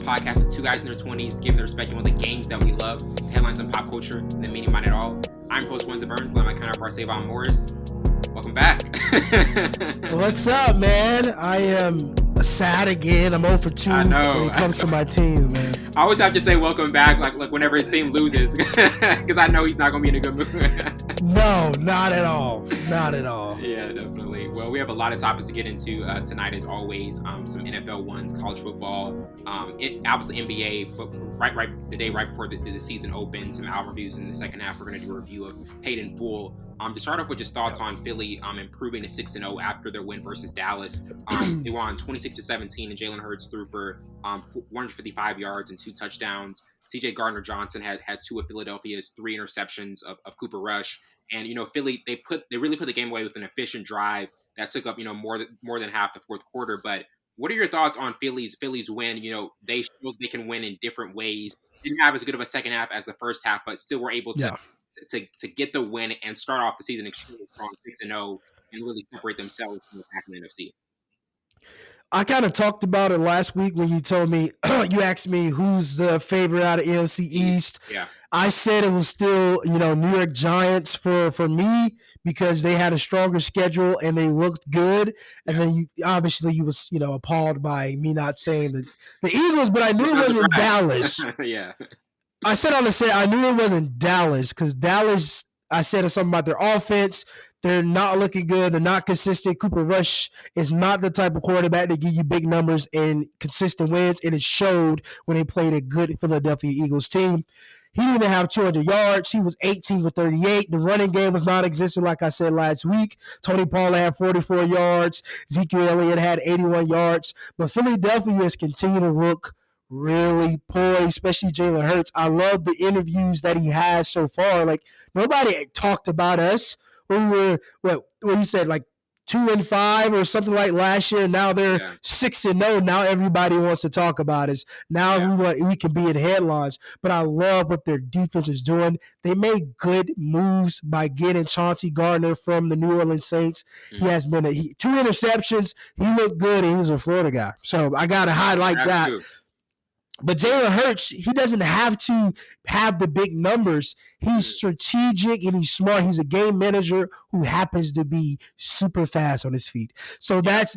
podcast with two guys in their 20s, giving their perspective on the games that we love, headlines on pop culture, and the meaning behind it all. I'm host Wellington Burns, along with my counterpart Savon Morris. Welcome back. What's up, man? I am sad again. I'm 0 for 2 when it comes to my teams, man. I always have to say welcome back, like whenever his team loses, because I know he's not going to be in a good mood. No, not at all. Not at all. Yeah, definitely. Well, we have a lot of topics to get into tonight, as always. Some NFL ones, college football, obviously NBA, but the day right before the season opens, some album reviews in the second half. We're going to do a review of Paid in Full. To start off with just thoughts on Philly improving to 6-0 after their win versus Dallas. They won 26-17, and Jalen Hurts threw for 155 yards and 2 touchdowns. C.J. Gardner-Johnson had 2 of Philadelphia's 3 interceptions of Cooper Rush. And Philly, they really put the game away with an efficient drive that took up more than half the fourth quarter. But what are your thoughts on Philly's win? They showed they can win in different ways. Didn't have as good of a second half as the first half, but still were able to get the win and start off the season extremely strong, 6-0, and really separate themselves from the pack in the NFC. I kind of talked about it last week when you told me, you asked me who's the favorite out of NFC East. Yeah. I said it was still, New York Giants for me because they had a stronger schedule and they looked good. And then you was, appalled by me not saying the Eagles, but I knew it wasn't Dallas. Yeah. I said on the set, I knew it wasn't Dallas because Dallas, I said something about their offense. They're not looking good. They're not consistent. Cooper Rush is not the type of quarterback to give you big numbers and consistent wins, and it showed when they played a good Philadelphia Eagles team. He didn't even have 200 yards. He was 18 for 38. The running game was non-existent, like I said last week. Tony Pollard had 44 yards. Ezekiel Elliott had 81 yards. But Philadelphia has continued to look really poised, especially Jalen Hurts. I love the interviews that he has so far. Like, nobody talked about us when we were, what you said, like 2-5 or something like last year. Now they're 6-0. Now everybody wants to talk about us. Now we can be in headlines. But I love what their defense is doing. They made good moves by getting Chauncey Gardner from the New Orleans Saints. He has been 2 interceptions. He looked good, and he's a Florida guy. So I got to highlight that. True. But Jalen Hurts, he doesn't have to have the big numbers. He's strategic and he's smart. He's a game manager who happens to be super fast on his feet. So that's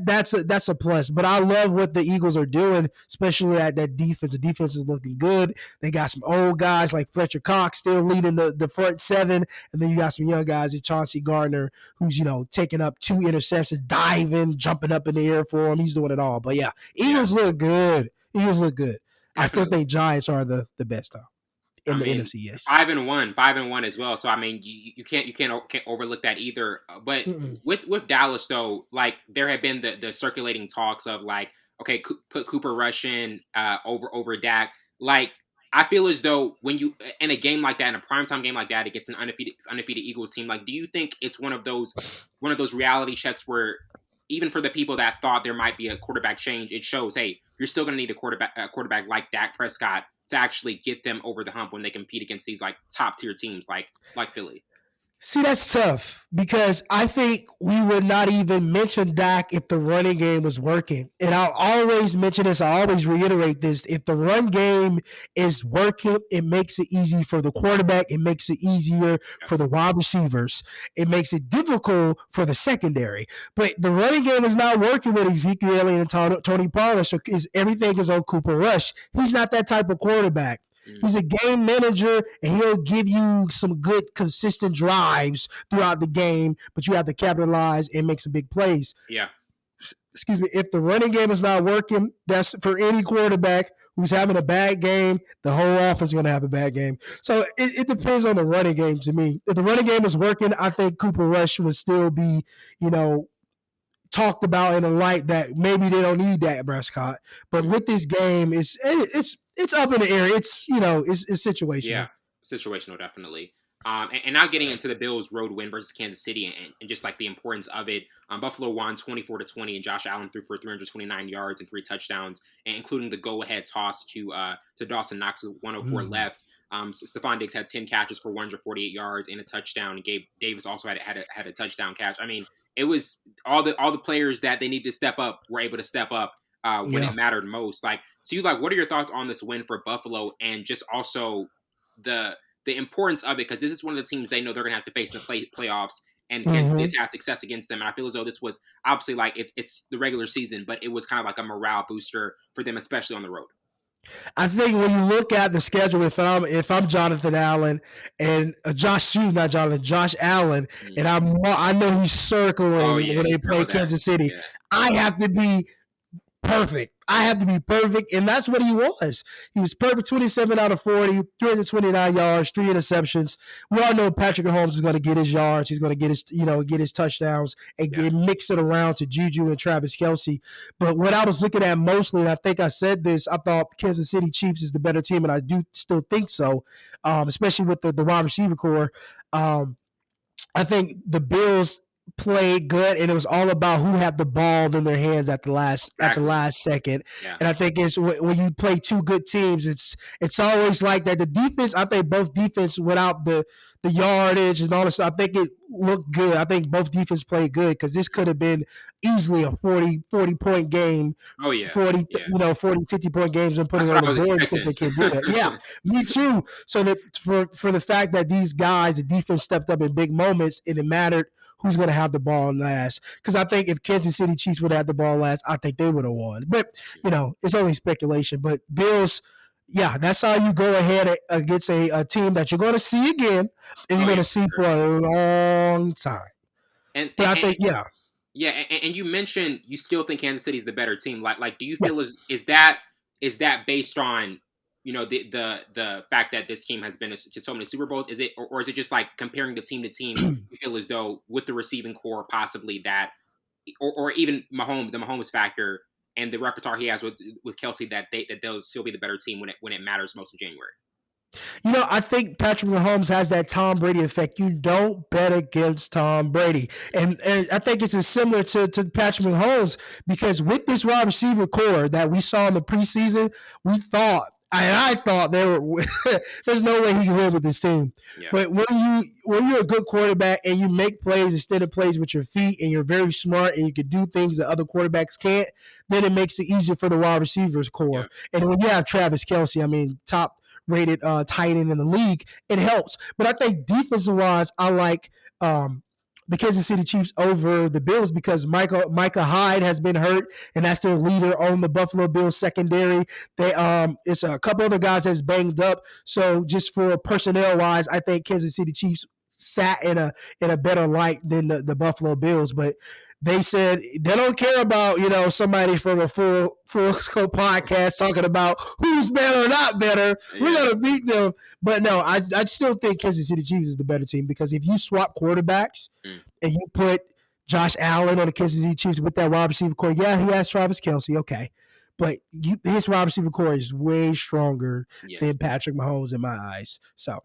a plus. But I love what the Eagles are doing, especially at that defense. The defense is looking good. They got some old guys like Fletcher Cox still leading the front 7. And then you got some young guys like Chauncey Gardner, who's, taking up 2 interceptions, diving, jumping up in the air for him. He's doing it all. But Eagles look good. Eagles look good. I still think Giants are the best though in the NFC. Yes, 5-1 as well. So I mean, you can't overlook that either. But with Dallas though, like there have been the circulating talks of like, okay, put Cooper Rush in over Dak. Like I feel as though when you in a game like that, in a primetime game like that, it gets an undefeated Eagles team. Like, do you think it's one of those reality checks where even for the people that thought there might be a quarterback change, it shows, hey, you're still going to need a quarterback like Dak Prescott to actually get them over the hump when they compete against these like top tier teams like Philly. See, that's tough because I think we would not even mention Dak if the running game was working. And I'll always mention this. I always reiterate this. If the run game is working, it makes it easy for the quarterback. It makes it easier for the wide receivers. It makes it difficult for the secondary. But the running game is not working with Ezekiel Elliott and Tony Pollard. So everything is on Cooper Rush. He's not that type of quarterback. He's a game manager, and he'll give you some good, consistent drives throughout the game, but you have to capitalize and make some big plays. Yeah. Excuse me. If the running game is not working, that's for any quarterback who's having a bad game, the whole offense is going to have a bad game. So it depends on the running game to me. If the running game is working, I think Cooper Rush would still be, talked about in a light that maybe they don't need Dak Prescott. But with this game, it's up in the air. It's situational. Yeah, situational, definitely. And now getting into the Bills' road win versus Kansas City and just like the importance of it. Buffalo won 24-20, and Josh Allen threw for 329 yards and 3 touchdowns, including the go-ahead toss to Dawson Knox with 104 left. Stephon Diggs had 10 catches for 148 yards and a touchdown. And Gabe Davis also had a touchdown catch. I mean, it was all the players that they need to step up were able to step up when it mattered most. Like So you what are your thoughts on this win for Buffalo and just also the importance of it? Because this is one of the teams they know they're going to have to face in the playoffs, and Kansas City has had success against them. And I feel as though this was obviously it's the regular season, but it was kind of like a morale booster for them, especially on the road. I think when you look at the schedule, if I'm Jonathan Allen and Josh Allen, and I know he's circling when they play Kansas City, yeah. I have to be perfect. And that's what he was. He was perfect, 27 out of 40, 329 yards, 3 interceptions. We all know Patrick Mahomes is going to get his yards. He's going to get his touchdowns and mix it around to Juju and Travis Kelce. But what I was looking at mostly, and I think I said this, I thought Kansas City Chiefs is the better team, and I do still think so, especially with the wide receiver core. I think the Bills played good, and it was all about who had the ball in their hands at the last second. Yeah. And I think it's when you play two good teams, it's always like that. The defense, I think both defense without the yardage and all this, I think it looked good. I think both defense played good because this could have been easily a 40 point game. Oh yeah. 40 50 point games and put it on the board because they can't do that. Yeah, me too. So that for the fact that these guys, the defense stepped up in big moments and it mattered who's going to have the ball last. Because I think if Kansas City Chiefs would have the ball last, I think they would have won. But, it's only speculation. But Bills, yeah, that's how you go ahead against a team that you're going to see again and you're going to see for a long time. And I think, yeah. Yeah, and you mentioned you still think Kansas City is the better team. Like, do you feel is that based on the fact that this team has been to so many Super Bowls? Is it or is it just like comparing the team to team? You feel as though with the receiving core, possibly that, or even the Mahomes factor and the repertoire he has with Kelce, that they'll still be the better team when it matters most in January. I think Patrick Mahomes has that Tom Brady effect. You don't bet against Tom Brady. And I think it's similar to Patrick Mahomes because with this wide receiver core that we saw in the preseason, I thought they were there's no way he can win with this team. Yeah. But when you're a good quarterback and you make plays instead of plays with your feet and you're very smart and you can do things that other quarterbacks can't, then it makes it easier for the wide receivers core. Yeah. And when you have Travis Kelce, top rated tight end in the league, it helps. But I think defensive wise, I like the Kansas City Chiefs over the Bills because Micah Hyde has been hurt, and that's their leader on the Buffalo Bills secondary. It's a couple other guys that's banged up. So just for personnel wise, I think Kansas City Chiefs sat in a better light than the Buffalo Bills, but they said they don't care about, somebody from a full scope podcast talking about who's better or not better. Yeah. We're going to beat them. But no, I still think Kansas City Chiefs is the better team because if you swap quarterbacks and you put Josh Allen on the Kansas City Chiefs with that wide receiver core, yeah, he has Travis Kelce, okay. But his wide receiver core is way stronger than Patrick Mahomes in my eyes. So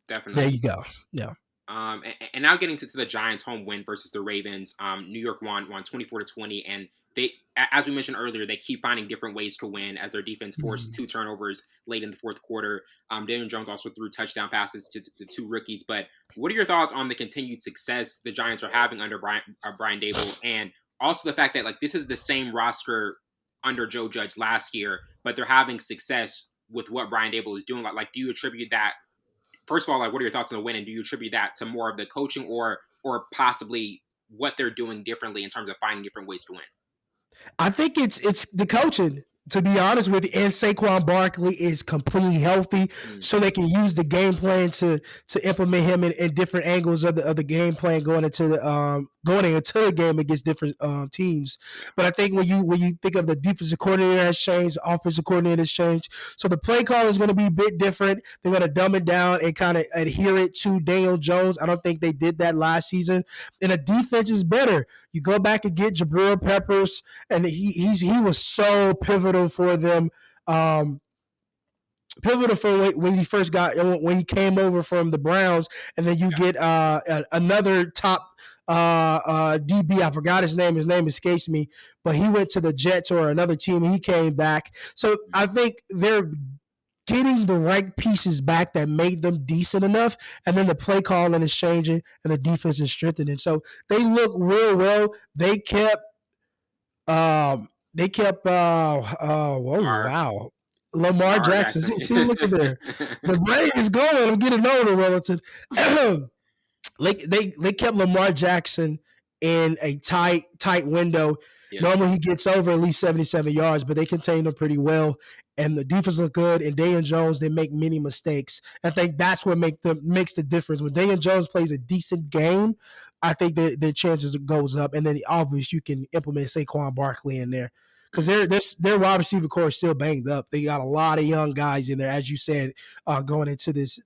definitely. There you go. Yeah. And now getting to the Giants' home win versus the Ravens, New York won 24-20, and they, as we mentioned earlier, they keep finding different ways to win as their defense forced 2 turnovers late in the fourth quarter. Daniel Jones also threw touchdown passes to 2 rookies. But what are your thoughts on the continued success the Giants are having under Brian Daboll, and also the fact that this is the same roster under Joe Judge last year, but they're having success with what Brian Daboll is doing? Do you attribute that? First of all, what are your thoughts on the win, and do you attribute that to more of the coaching or possibly what they're doing differently in terms of finding different ways to win? I think it's the coaching, to be honest with you, and Saquon Barkley is completely healthy, so they can use the game plan to implement him in different angles of the game plan going into the game against different teams. But I think when you think of the defensive coordinator has changed, the offensive coordinator has changed, so the play call is going to be a bit different. They're going to dumb it down and kind of adhere it to Daniel Jones. I don't think they did that last season. And the defense is better. You go back and get Jabril Peppers, and he was so pivotal for them. Pivotal for when he came over from the Browns, and then you get another top DB. I forgot his name. His name escapes me, but he went to the Jets or another team, and he came back. So I think they're getting the right pieces back that made them decent enough, and then the play calling is changing, and the defense is strengthening. So they look real well. They kept They kept Lamar, wow. Lamar Lamar Jackson. Jackson. Look at there. The brain is going. I'm getting older, Wellington. They kept Lamar Jackson in a tight window. Yeah, Normally he gets over at least 77 yards, but they contained him pretty well. And the defense look good. And Daniel Jones, they make many mistakes. I think that's what makes the difference. When Daniel Jones plays a decent game, I think the chances goes up. And then obviously you can implement Saquon Barkley in there. Because their wide receiver core is still banged up. They got a lot of young guys in there, as you said, going into this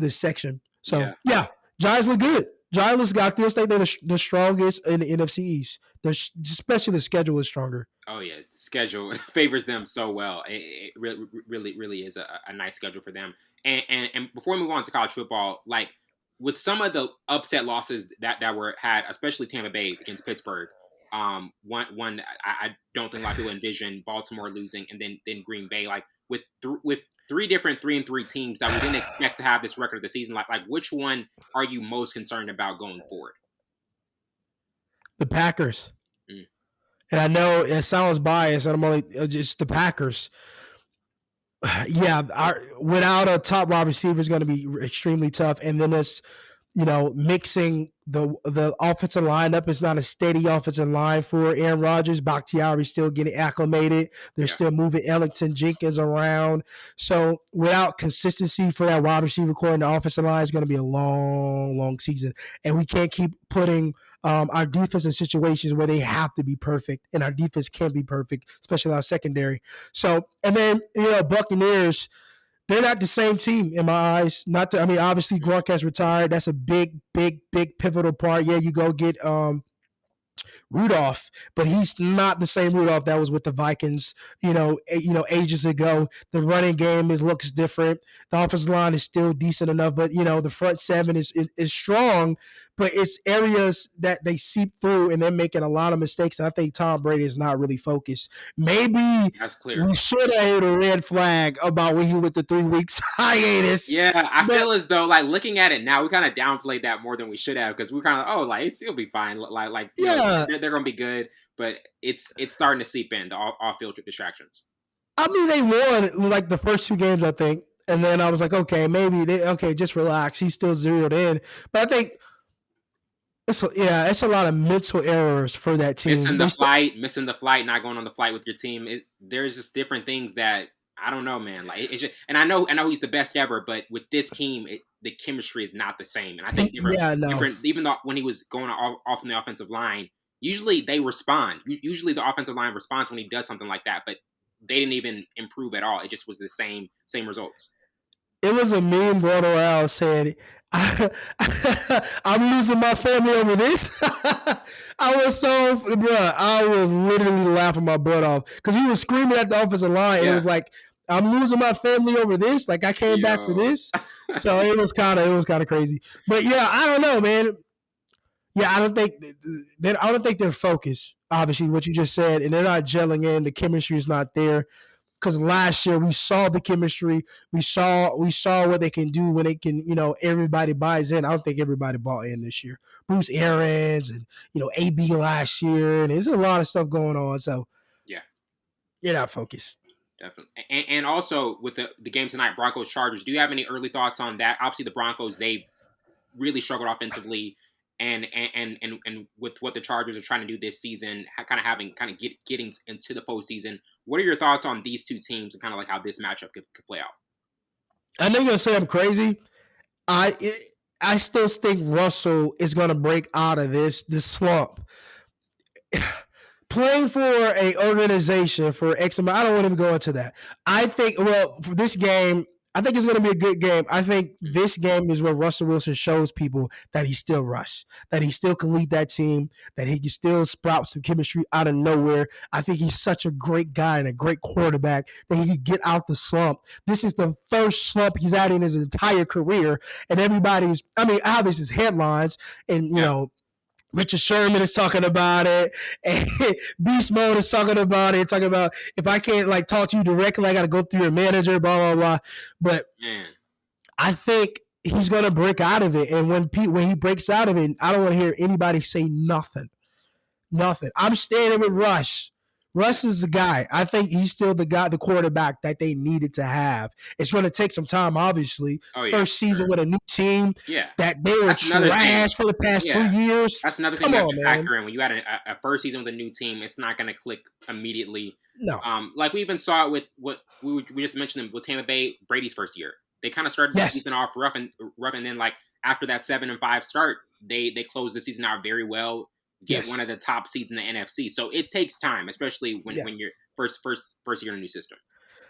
section. So yeah, Giants look good. Giants got still think they're the strongest in the NFC East. Especially the schedule is stronger. Oh yeah, schedule favors them so well. It really is a nice schedule for them. And before we move on to college football, like with some of the upset losses that were had, especially Tampa Bay against Pittsburgh. One I don't think a lot of people envision Baltimore losing, and then Green Bay. Like with three different 3-3 teams that we didn't expect to have this record of the season. Like which one are you most concerned about going forward? The Packers. And I know it sounds biased, and I'm only just the Packers. Yeah, without a top wide receiver is going to be extremely tough. And then it's, mixing the offensive lineup. It's not a steady offensive line for Aaron Rodgers. Bakhtiari still getting acclimated. They're still moving Ellington Jenkins around. So without consistency for that wide receiver core in the offensive line, it's going to be a long, long season. And we can't keep putting our defense in situations where they have to be perfect, and our defense can't be perfect, especially our secondary. So, and then, Buccaneers, they're not the same team in my eyes. Obviously Gronk has retired. That's a big pivotal part. Yeah, you go get Rudolph, but he's not the same Rudolph that was with the Vikings, ages ago. The running game looks different. The offensive line is still decent enough, but the front seven is strong, but it's areas that they seep through, and they're making a lot of mistakes. And I think Tom Brady is not really focused. Maybe that's clear. We should have hit a red flag about when he went the 3 weeks hiatus. Yeah, I feel as though, like, looking at it now, we kind of downplayed that more than we should have, because we're kind of it'll be fine. They're going to be good, but it's starting to seep in, the off-field distractions. I mean, they won like the first 2 games, I think. And then I was like, okay, maybe just relax. He's still zeroed in. But I think it's a lot of mental errors for that team. Missing the flight, not going on the flight with your team. There's just different things that I don't know, man. Like it's just, and I know he's the best ever, but with this team, the chemistry is not the same. And I think different. Even though when he was going off in the offensive line, usually they respond. Usually the offensive line responds when he does something like that, but they didn't even improve at all. It just was the same results. It was a meme going around saying, I'm losing my family over this. I was literally laughing my butt off because he was screaming at the offensive line. And it was like, I'm losing my family over this. Like I came back for this. So it was kind of crazy. But yeah, I don't know, man. Yeah, I don't think they're focused. Obviously, what you just said, and they're not gelling in. The chemistry is not there. Because last year we saw the chemistry, we saw what they can do when they can, everybody buys in. I don't think everybody bought in this year. Bruce Arians and AB last year, and there's a lot of stuff going on. So yeah, you're not focused. Definitely. And also with the game tonight, Broncos Chargers. Do you have any early thoughts on that? Obviously, the Broncos, they really struggled offensively. And with what the Chargers are trying to do this season, getting into the postseason, what are your thoughts on these two teams and kind of like how this matchup could play out? I know you're gonna say I'm crazy. I still think Russell is gonna break out of this slump. Playing for a organization for X amount, I don't want to even go into that. I think for this game, I think it's going to be a good game. I think this game is where Russell Wilson shows people that he's still Russ, that he still can lead that team, that he can still sprout some chemistry out of nowhere. I think he's such a great guy and a great quarterback that he can get out the slump. This is the first slump he's had in his entire career, and how this is headlines, and Richard Sherman is talking about it, and Beast Mode is talking about it, talking about if I can't talk to you directly, I got to go through your manager, blah, blah, blah. But I think he's going to break out of it. And when he breaks out of it, I don't want to hear anybody say nothing. Nothing. I'm standing with Russ. Russ is the guy. I think he's still the guy, the quarterback that they needed to have. It's going to take some time, obviously. Oh yeah, First season with a new team yeah. that they were That's another thing. trash for the past 3 Yeah, years. that's another thing Come you have on, to man. factor in when you had a first season with a new team. It's not going to click immediately. No. Like we even saw it with what we just mentioned with Tampa Bay, Brady's first year. They kind of started the season off rough, and then like after that 7-5 start, they closed the season out very well. Get one of the top seeds in the NFC. So it takes time, especially when you're first year in a new system.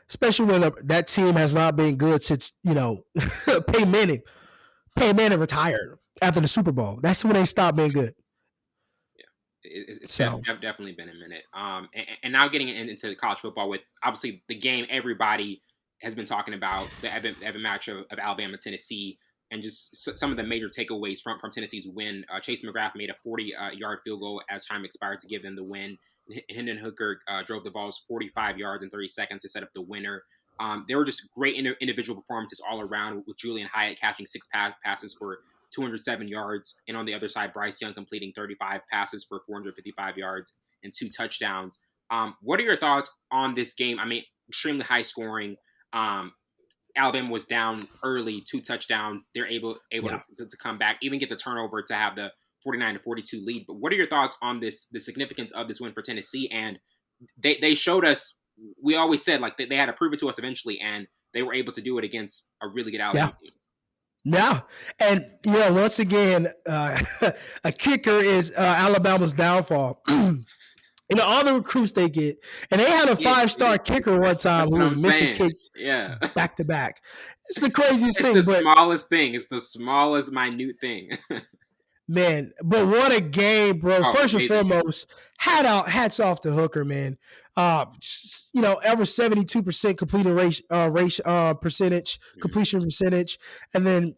Especially when that team has not been good since Peyton Manning retired after the Super Bowl. That's when they stopped being good. It's definitely been a minute. And now getting into college football with obviously the game everybody has been talking about, the Evan match of Alabama-Tennessee, and just some of the major takeaways from Tennessee's win. Chase McGrath made a 40-yard field goal as time expired to give them the win. Hendon Hooker drove the Vols 45 yards in 30 seconds to set up the winner. There were just great individual performances all around, with Julian Hyatt catching 6 passes for 207 yards, and on the other side, Bryce Young completing 35 passes for 455 yards and 2 touchdowns. What are your thoughts on this game? I mean, extremely high scoring. Alabama was down early, 2 touchdowns. They're able to come back, even get the turnover to have the 49-42 lead. But what are your thoughts on the significance of this win for Tennessee? And they showed us, we always said, like, they had to prove it to us eventually, and they were able to do it against a really good Alabama team. Yeah. And, once again, a kicker is Alabama's downfall. All the recruits they get. And they had a 5-star kicker one time who was missing kicks back to back. It's the craziest thing. It's the smallest thing. It's the smallest, minute thing. Man, but what a game, bro. First and foremost, hats off to Hooker, man. Ever 72% completion percentage. And then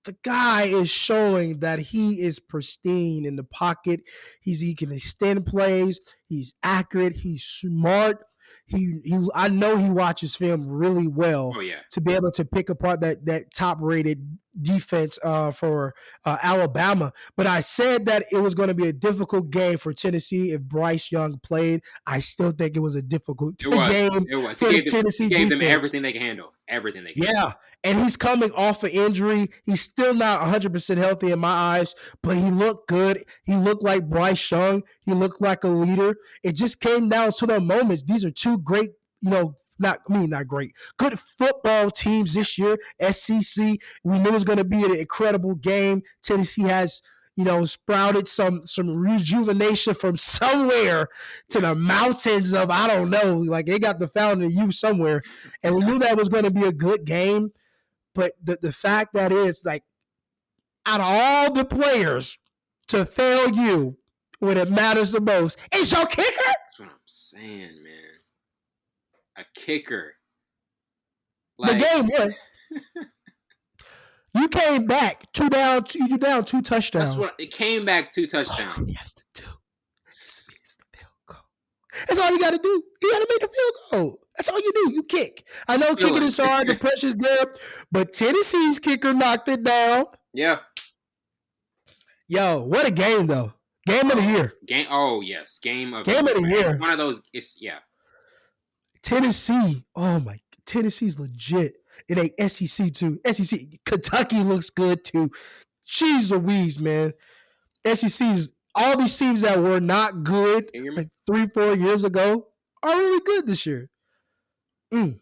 the guy is showing that he is pristine in the pocket. He can extend plays. He's accurate. He's smart. I know he watches film really well to be able to pick apart that top-rated defense for Alabama. But I said that it was going to be a difficult game for Tennessee if Bryce Young played. I still think it was a difficult game. It was. He gave them everything they can handle. Everything they can handle. And he's coming off an injury. He's still not 100% healthy in my eyes, but he looked good. He looked like Bryce Young. He looked like a leader. It just came down to the moments. These are 2 great, not great, good football teams this year. SEC, we knew it was going to be an incredible game. Tennessee has, sprouted some rejuvenation from somewhere to the mountains of, I don't know, like they got the fountain of youth somewhere. And we knew that was going to be a good game. But the fact that is, like, out of all the players to fail you when it matters the most, is your kicker? That's what I'm saying, man. A kicker. The game won. You came back 2 down. You down 2 touchdowns. That's what it came back 2 touchdowns. All he has to do is miss the field goal. That's all you got to do. You got to make the field goal. That's all you do. You kick. I know kicking is hard. The pressure's there, but Tennessee's kicker knocked it down. Yeah. Yo, what a game though. Game of the year. Game. Oh yes, game of the year. It's one of those. Tennessee. Oh my. Tennessee's legit. It ain't SEC too. SEC. Kentucky looks good too. Jeez Louise, man. SEC's all these teams that were not good like 3-4 years ago are really good this year. But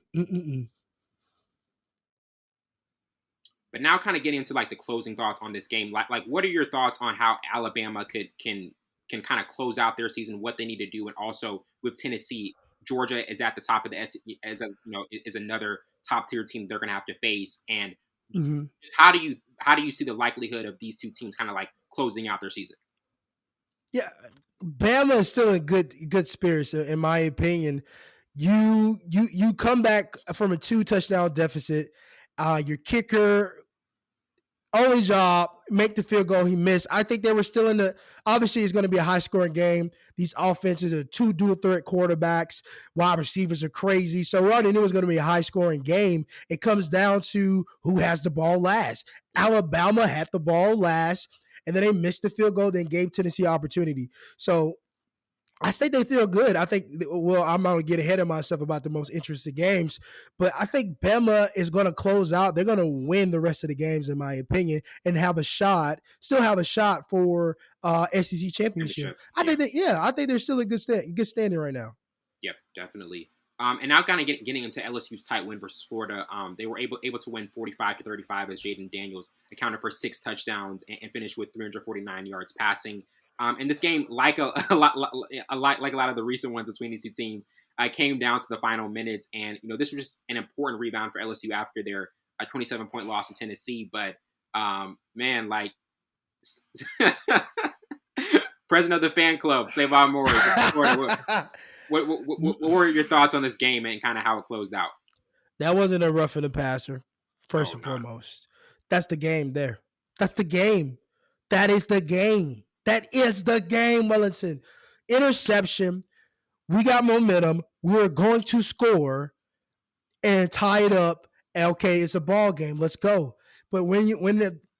now, kind of getting into like the closing thoughts on this game. Like, what are your thoughts on how Alabama can kind of close out their season? What they need to do, and also with Tennessee, Georgia is at the top of the SEC is another top tier team they're going to have to face. And how do you see the likelihood of these 2 teams kind of like closing out their season? Yeah, Bama is still in good spirits, in my opinion. You come back from a 2 touchdown deficit. Your kicker, only job, make the field goal. He missed. I think they were still in the. Obviously, it's going to be a high scoring game. These offenses are 2 dual threat quarterbacks. Wide receivers are crazy. So we already knew it was going to be a high scoring game. It comes down to who has the ball last. Alabama had the ball last, and then they missed the field goal, then gave Tennessee opportunity. So I think they feel good. I think, well, I'm going to get ahead of myself about the most interesting games, but I think Bama is going to close out. They're going to win the rest of the games, in my opinion, and still have a shot for SEC championship. I think that, I think they're still in good standing right now. Yep, definitely. And now kind of getting into LSU's tight win versus Florida, they were able to win 45-35 as Jaden Daniels accounted for 6 touchdowns and finished with 349 yards passing. And this game, like a lot of the recent ones between these two teams, came down to the final minutes. And this was just an important rebound for LSU after their 27-point loss to Tennessee. But man, like president of the fan club, Savon Morris. What were your thoughts on this game and kind of how it closed out? That wasn't a roughing the passer, first and foremost. That's the game there. That's the game. That is the game. That is the game, Wellington. Interception. We got momentum. We were going to score and tie it up. Okay, it's a ball game. Let's go. But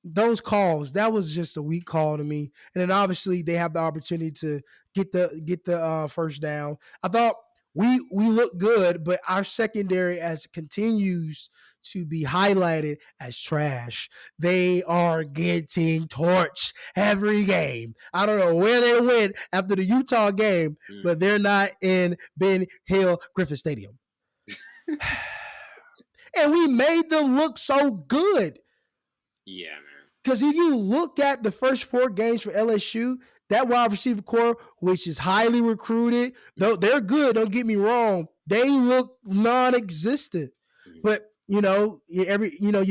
those calls, that was just a weak call to me. And then obviously they have the opportunity to get the first down. I thought we look good, but our secondary as it continues to be highlighted as trash. They are getting torched every game. I don't know where they went after the Utah game, but they're not in Ben Hill Griffin Stadium. And we made them look so good. Yeah, man. Because if you look at the first 4 games for LSU, that wide receiver core, which is highly recruited, though they're good, don't get me wrong, they look non-existent. But you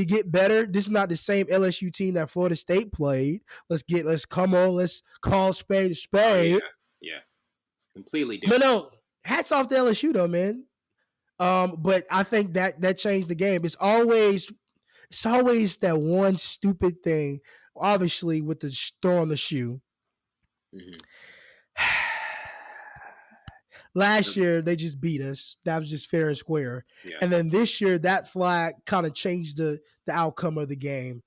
get better. This is not the same LSU team that Florida State played. Let's call spade a spade. Oh, yeah. Completely different. But no, hats off to LSU though, man. But I think that changed the game. It's always that one stupid thing, obviously, with the throwing the shoe. Mm-hmm. Last year, they just beat us. That was just fair and square. Yeah. And then this year, that flag kind of changed the outcome of the game.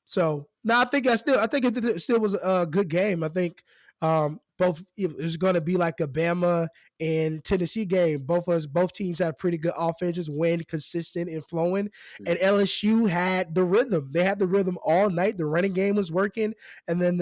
So, no, I think it still was a good game. I think both it was going to be like a Bama and Tennessee game. Both teams have pretty good offenses, win consistent and flowing. Mm-hmm. And LSU had the rhythm. They had the rhythm all night. The running game was working. And then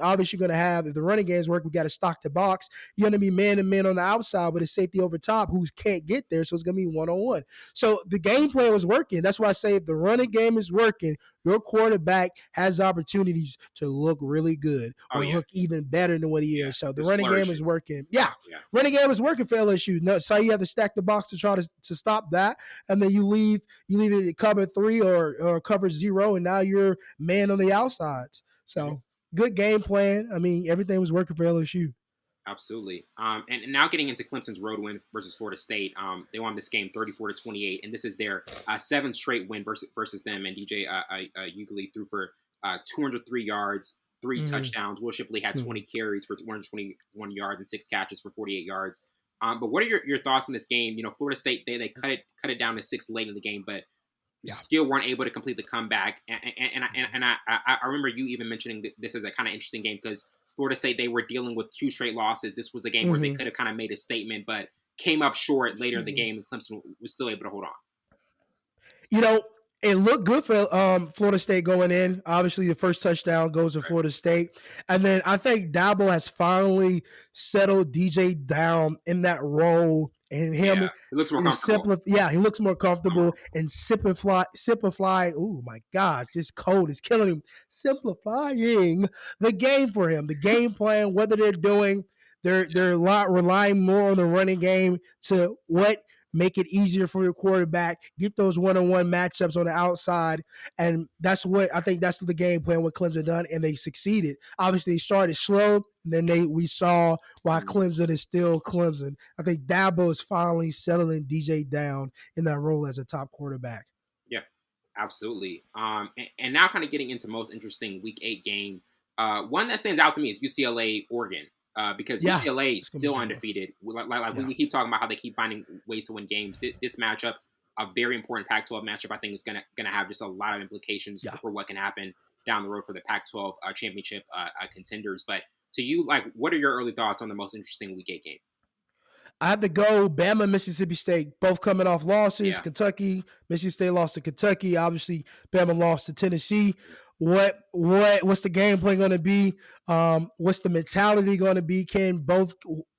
obviously you're going to have, if the running game is working, we got to stock the box. You're going to be man to man on the outside with a safety over top who can't get there. So it's going to be 1-on-1. So the game plan was working. That's why I say if the running game is working, your quarterback has opportunities to look really good or look even better than what he is. So the running game is working. Yeah. Running game is working for LSU. No, so you have to stack the box to try to stop that. And then you leave it at cover 3 or cover 0, and now you're man on the outsides. So good game plan. I mean, everything was working for LSU. Absolutely. And now getting into Clemson's road win versus Florida State, they won this game 34-28, and this is their 7th straight win versus them. And DJ Uiagalelei threw for 203 yards, 3 touchdowns. Will Shipley had 20 carries for 121 yards and 6 catches for 48 yards. But what are your thoughts on this game? Florida State they cut it down to 6 late in the game, but still weren't able to complete the comeback. And I remember you even mentioning this as a kind of interesting game because Florida State, they were dealing with 2 straight losses. This was a game where they could have kind of made a statement, but came up short later in the game, and Clemson was still able to hold on. It looked good for Florida State going in. Obviously, the first touchdown goes to Florida State. And then I think Dabo has finally settled DJ down in that role. And him, he looks more comfortable. He looks more comfortable and simplify. Oh my gosh, this code is killing him. Simplifying the game for him, the game plan, whether they're relying more on the running game to make it easier for your quarterback, get those one-on-one matchups on the outside. And that's what the game plan what Clemson done, and they succeeded. Obviously, they started slow, and then we saw why Clemson is still Clemson. I think Dabo is finally settling DJ down in that role as a top quarterback. Yeah, absolutely. And now kind of getting into most interesting Week 8 game. One that stands out to me is UCLA-Oregon. Because UCLA is still undefeated. We keep talking about how they keep finding ways to win games. This matchup, a very important Pac-12 matchup, I think is gonna have just a lot of implications for what can happen down the road for the Pac-12 championship contenders. But To you, like, what are your early thoughts on the most interesting Week 8 game? I have to go Bama, Mississippi State, both coming off losses. Yeah. Kentucky, Mississippi State lost to Kentucky. Obviously, Bama lost to Tennessee. What's the game plan going to be? What's the mentality going to be?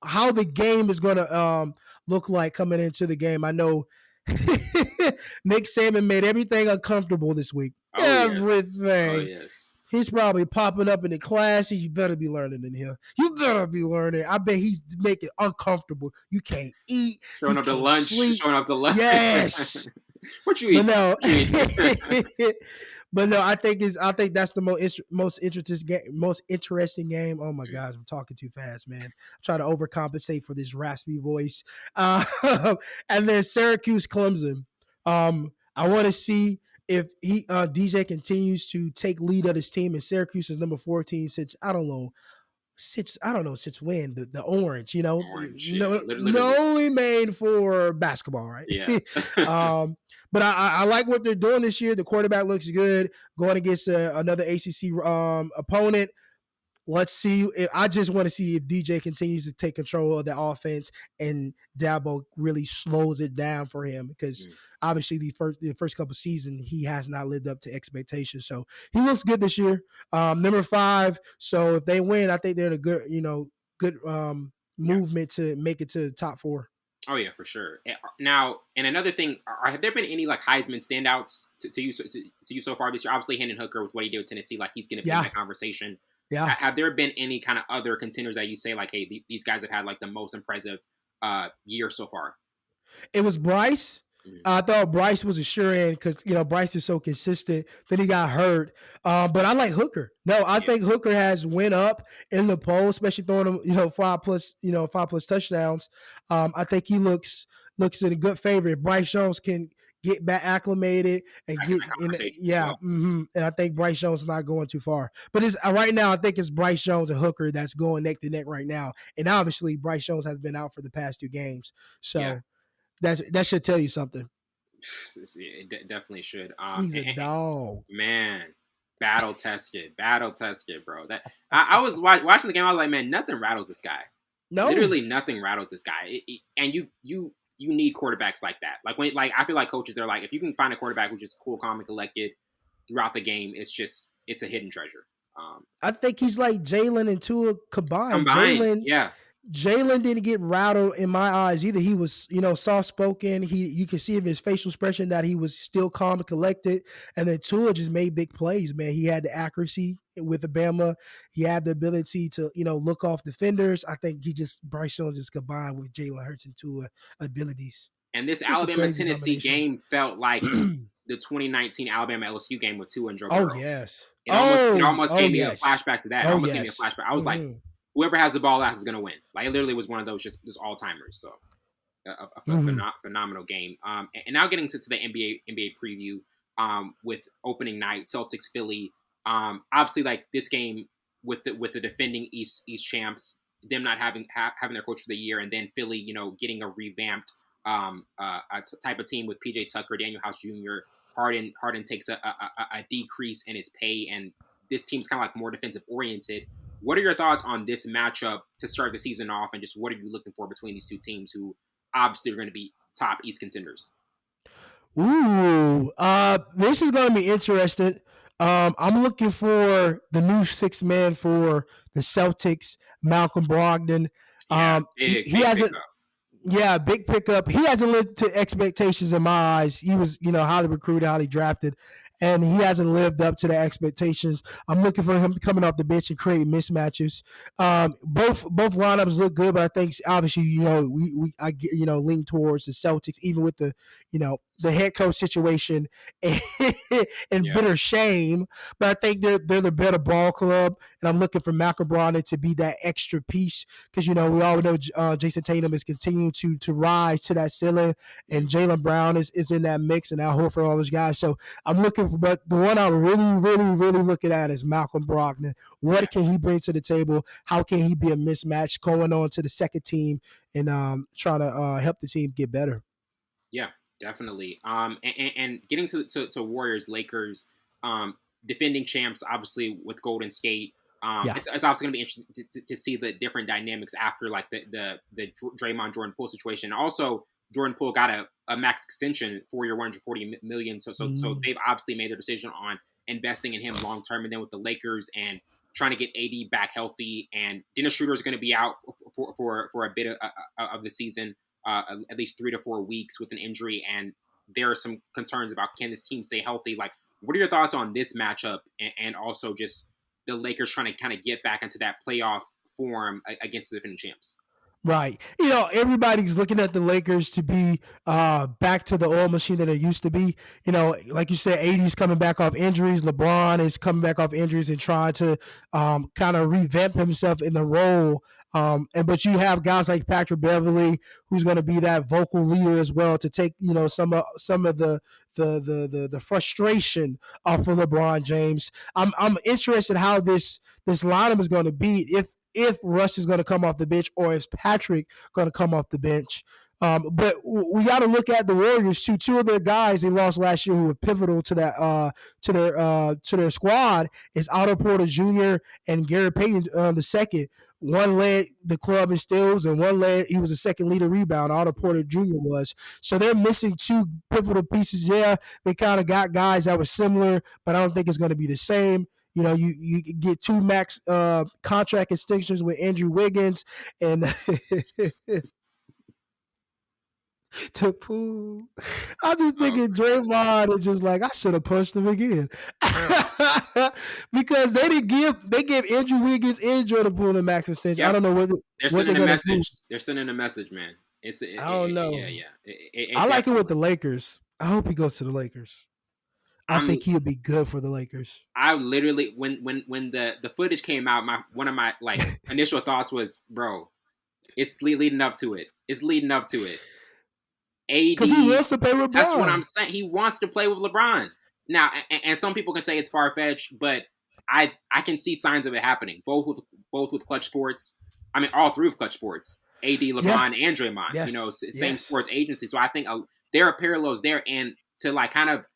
How the game is going to look like coming into the game? I know Nick Saban made everything uncomfortable this week. Oh, Everything. Oh, yes. He's probably popping up in the classes. You better be learning in here. You better be learning. I bet he's making it uncomfortable. You can't eat. Showing up to lunch. Sleep. Showing up to lunch. Yes. What you eat? But no, I think that's the most interesting game. Oh my gosh, I'm talking too fast, man. I'm trying to overcompensate for this raspy voice. And then Syracuse Clemson. I want to see if DJ continues to take lead of his team, and Syracuse is number 14 since when the orange, only made for basketball, right? Yeah. But I like what they're doing this year. The quarterback looks good going against another ACC opponent. Let's see. I just want to see if DJ continues to take control of the offense and Dabo really slows it down for him, because obviously the first couple of seasons he has not lived up to expectations. So he looks good this year. Number 5. So if they win, I think they're in a good movement to make it to the top 4. Oh yeah, for sure. Now, and another thing, have there been any like Heisman standouts to you so far this year? Obviously, Hendon Hooker with what he did with Tennessee, like he's going to be in that conversation. Yeah. Have there been any kind of other contenders that you say like, hey, these guys have had like the most impressive year so far? It was Bryce. I thought Bryce was a sure end because Bryce is so consistent. Then he got hurt, but I like Hooker. No, I think Hooker has went up in the poll, especially throwing him 5+ touchdowns. I think he looks in a good favor. If Bryce Jones can get back acclimated and and I think Bryce Jones is not going too far. But it's right now, I think it's Bryce Jones and Hooker that's going neck to neck right now. And obviously, Bryce Jones has been out for the past 2 games, so that should tell you something. It definitely should. He's a dog, man. Battle tested, bro. That I was watching the game. I was like, man, nothing rattles this guy. No, literally nothing rattles this guy. And you need quarterbacks like that. Like I feel like coaches, they're like, if you can find a quarterback who's just cool, calm, and collected throughout the game, it's a hidden treasure. I think he's like Jalen and Tua combined. Jalen didn't get rattled in my eyes either. He was, soft spoken. You can see in his facial expression that he was still calm and collected. And then Tua just made big plays, man. He had the accuracy with Alabama. He had the ability to, look off defenders. I think Bryce Jones just combined with Jalen Hurts and Tua abilities. And this Alabama-Tennessee game felt like the 2019 Alabama-LSU game with Tua and Joe Burrow. Oh, yes. It almost gave me a flashback to that. It almost gave me a flashback. I was like, whoever has the ball last is going to win. Like, it literally was one of those just all-timers. So, a phenomenal game. And now getting to the NBA preview with opening night, Celtics Philly. Obviously, like this game with the defending East champs, them not having their coach for the year, and then Philly, getting a revamped type of team with PJ Tucker, Daniel House Jr. Harden takes a decrease in his pay, and this team's kind of like more defensive oriented. What are your thoughts on this matchup to start the season off, and just what are you looking for between these two teams who obviously are going to be top East contenders? Ooh, this is going to be interesting. I'm looking for the new 6th man for the Celtics, Malcolm Brogdon. He hasn't. Yeah, big pickup. He hasn't lived to expectations in my eyes. He was, highly recruited, highly drafted, and he hasn't lived up to the expectations. I'm looking for him coming off the bench and create mismatches. Both lineups look good, but I think obviously, I lean towards the Celtics, even with the head coach situation and bitter shame. But I think they're the better ball club, and I'm looking for Malcolm Brogdon to be that extra piece because we all know Jason Tatum is continuing to rise to that ceiling, and Jaylen Brown is in that mix, and Al Horford, all those guys. So I'm looking for, but the one I'm really, really, really looking at is Malcolm Brogdon. What can he bring to the table? How can he be a mismatch going on to the second team and trying to help the team get better? Yeah. Definitely. And getting to Warriors, Lakers, defending champs, obviously with Golden State. It's obviously going to be interesting to see the different dynamics after like the Draymond Jordan Poole situation. And also, Jordan Poole got a max extension, 4-year, $140 million. So they've obviously made their decision on investing in him long term. And then with the Lakers and trying to get AD back healthy, and Dennis Schroeder is going to be out for a bit of the season, at least 3 to 4 weeks with an injury. And there are some concerns about, can this team stay healthy? Like, what are your thoughts on this matchup, and also just the Lakers trying to kind of get back into that playoff form against the defending champs? Right. Everybody's looking at the Lakers to be back to the oil machine that it used to be. Like you said, AD's coming back off injuries. LeBron is coming back off injuries and trying to kind of revamp himself in the role. But you have guys like Patrick Beverley, who's going to be that vocal leader as well, to take some of the frustration off of LeBron James. I'm interested how this lineup is going to be if Russ is going to come off the bench or is Patrick going to come off the bench. But we got to look at the Warriors too. Two of their guys they lost last year who were pivotal to that to their squad is Otto Porter Jr. and Gary Payton the second. One led the club in steals, and one led he was the second leader rebound. Otto Porter Jr. was. So they're missing two pivotal pieces. Yeah, they kind of got guys that were similar, but I don't think it's going to be the same. You get two max contract extensions with Andrew Wiggins and to Poole. I'm just thinking Draymond is just like, I should have punched him again. Because they gave Andrew Wiggins and Jordan Poole a max extension. Yep. I don't know whether they're sending a message. They're sending a message, man. I don't know. Yeah. I like it with the Lakers. I hope he goes to the Lakers. I think he would be good for the Lakers. I literally, when the footage came out, one of my initial thoughts was, bro, it's leading up to it. AD, because he wants to play with LeBron. That's what I'm saying. He wants to play with LeBron. Now, and some people can say it's far fetched, but I can see signs of it happening. Both with Clutch Sports. I mean, all three of Clutch Sports. AD, LeBron, and Draymond. Yes. Same sports agency. So I think there are parallels there, and to kind of.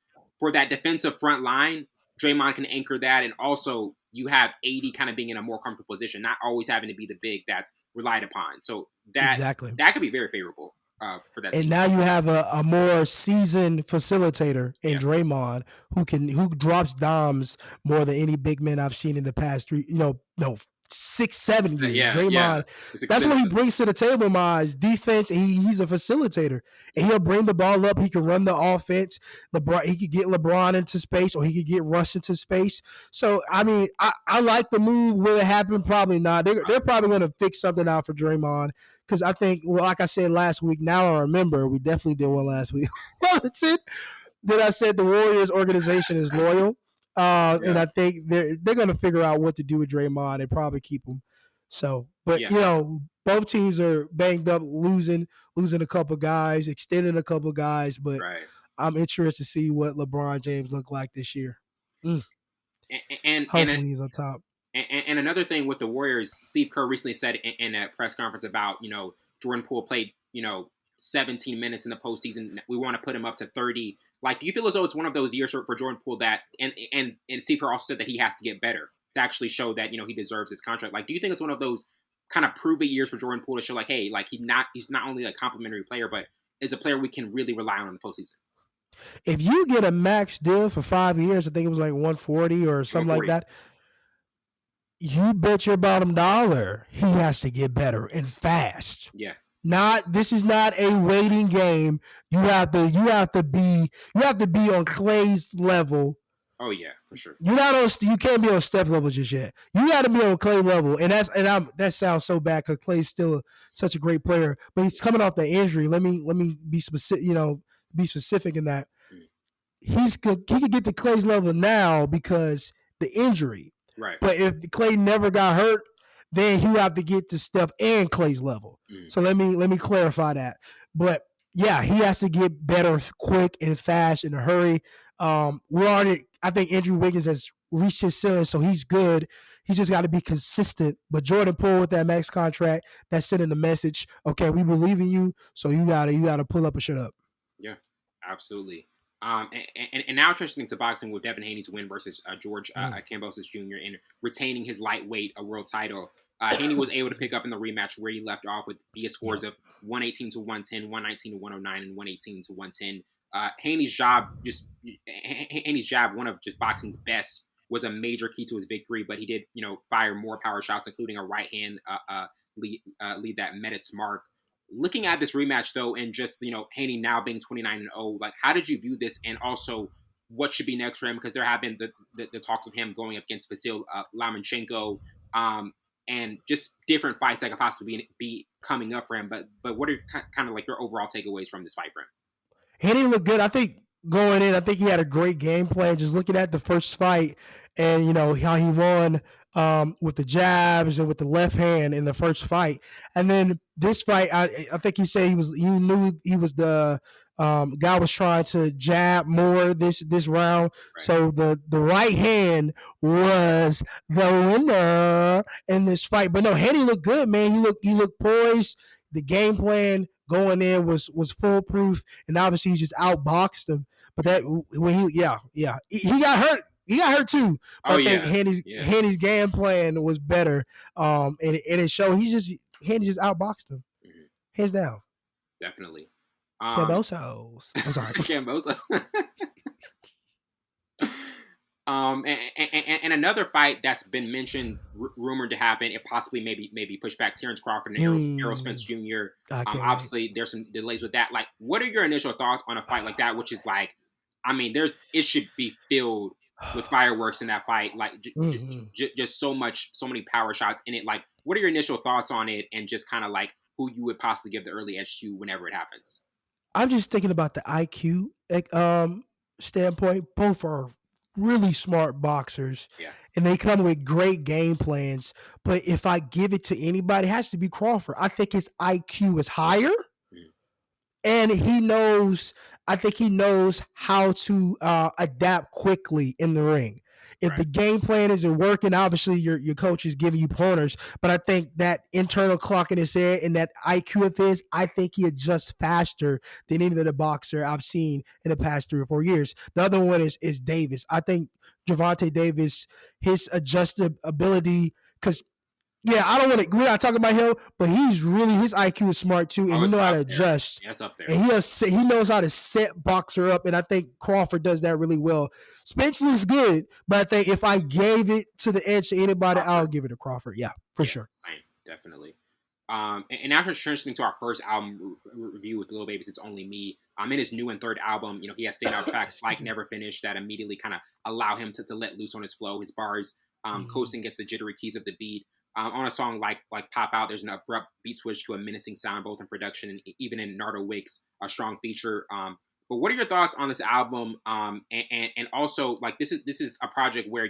For that defensive front line, Draymond can anchor that, and also you have AD kind of being in a more comfortable position, not always having to be the big that's relied upon. So that could be very favorable for that team. And now you have a more seasoned facilitator in Draymond who drops dimes more than any big man I've seen in the past 6, 7 years. Yeah, Draymond, that's what he brings to the table, Mize. Defense, he's a facilitator. And he'll bring the ball up. He can run the offense. He could get LeBron into space, or he could get Russ into space. So, I mean, I like the move. Will it happen? Probably not. They're probably going to fix something out for Draymond. Because I think, like I said last week, now I remember, we definitely did one last week. Wellington, that I said the Warriors organization is loyal. And I think they're going to figure out what to do with Draymond and probably keep him. So, but both teams are banged up, losing a couple guys, extending a couple guys. But I'm interested to see what LeBron James look like this year. And hopefully he's on top. And another thing with the Warriors, Steve Kerr recently said in a press conference about Jordan Poole played 17 minutes in the postseason. We want to put him up to 30. Like, do you feel as though it's one of those years for Jordan Poole that, and Steve Kerr also said that he has to get better to actually show that, he deserves his contract. Like, do you think it's one of those kind of prove it years for Jordan Poole to show like, hey, like he's not only a complimentary player, but is a player we can really rely on in the postseason? If you get a max deal for 5 years, I think it was like 140 or something like that. You bet your bottom dollar he has to get better and fast. Yeah. This is not a waiting game. You have to be on Clay's level. Oh yeah, for sure. You can't be on Steph level just yet. You got to be on Clay level, and that sounds so bad because Clay's still such a great player, but he's coming off the injury. Let me be specific. Be specific in that he could get to Clay's level now because the injury. Right. But if Clay never got hurt, then he have to get to Steph and Clay's level. So let me clarify that. But yeah, he has to get better quick and fast in a hurry. I think Andrew Wiggins has reached his ceiling, so he's good. He's just got to be consistent. But Jordan Poole with that max contract, that's sending the message, okay, we believe in you, so you gotta pull up and shut up. Yeah, absolutely. And now transitioning to boxing with Devin Haney's win versus George Kambosos Jr. and retaining his lightweight world title. Haney was able to pick up in the rematch where he left off with via scores of 118 to 110, 119 to 109, and 118 to 110. Haney's jab, one of just boxing's best, was a major key to his victory. But he did, fire more power shots, including a right hand lead that met its mark. Looking at this rematch though, and just Haney now being 29-0, like how did you view this, and also what should be next for him? Because there have been the talks of him going up against Vasil Lomachenko, and just different fights that could possibly be coming up for him. But what are kind of like your overall takeaways from this fight for him? Haney looked good. I think going in, I think he had a great game plan. Just looking at the first fight and how he won with the jabs and with the left hand in the first fight, and then this fight, I think he said he knew he was the guy was trying to jab more this round. Right. So the right hand was the winner in this fight. But no, Haney looked good, man. He looked poised. The game plan going in was foolproof, and obviously he just outboxed him. But that when he got hurt. He got hurt too. But I think Haney's game plan was better. And it showed Haney just outboxed him. Mm-hmm. Hands down. Definitely. Kambosos. I'm sorry. Kambosos. And another fight that's been mentioned, rumored to happen, it possibly maybe pushed back, Terrence Crawford and Errol Spence Jr. Obviously, there's some delays with that. Like, what are your initial thoughts on a fight like that? Which is like, I mean, it should be filled with fireworks in that fight. Like, just so many power shots in it. Like, what are your initial thoughts on it, and just kind of like who you would possibly give the early edge to whenever it happens? I'm just thinking about the IQ standpoint. Both are really smart boxers, and they come with great game plans. But if I give it to anybody, it has to be Crawford. I think his IQ is higher, and he knows. I think he knows how to adapt quickly in the ring. If the game plan isn't working, obviously your coach is giving you pointers. But I think that internal clock in his head and that IQ of his, I think he adjusts faster than any other boxer I've seen in the past 3 or 4 years. The other one is Davis. I think Gervonta Davis, his adjusted ability, because I don't want to. We're not talking about him, but his IQ is smart too, and he knows how to adjust. Yeah, it's up there. And he knows how to set boxer up, and I think Crawford does that really well. Spence looks good, but I think if I gave it to the edge to anybody, I'll give it to Crawford. Yeah, for sure. Same, definitely. And now transitioning to our first album review with Lil Baby's "It's Only Me." In his new and third album, he has standout tracks like "Never Finish" that immediately kind of allow him to let loose on his flow, his bars. Coasting gets the jittery keys of the beat. On a song like Pop Out, there's an abrupt beat switch to a menacing sound, both in production and even in Nardo Wick's a strong feature. But what are your thoughts on this album? And also, like, this is a project where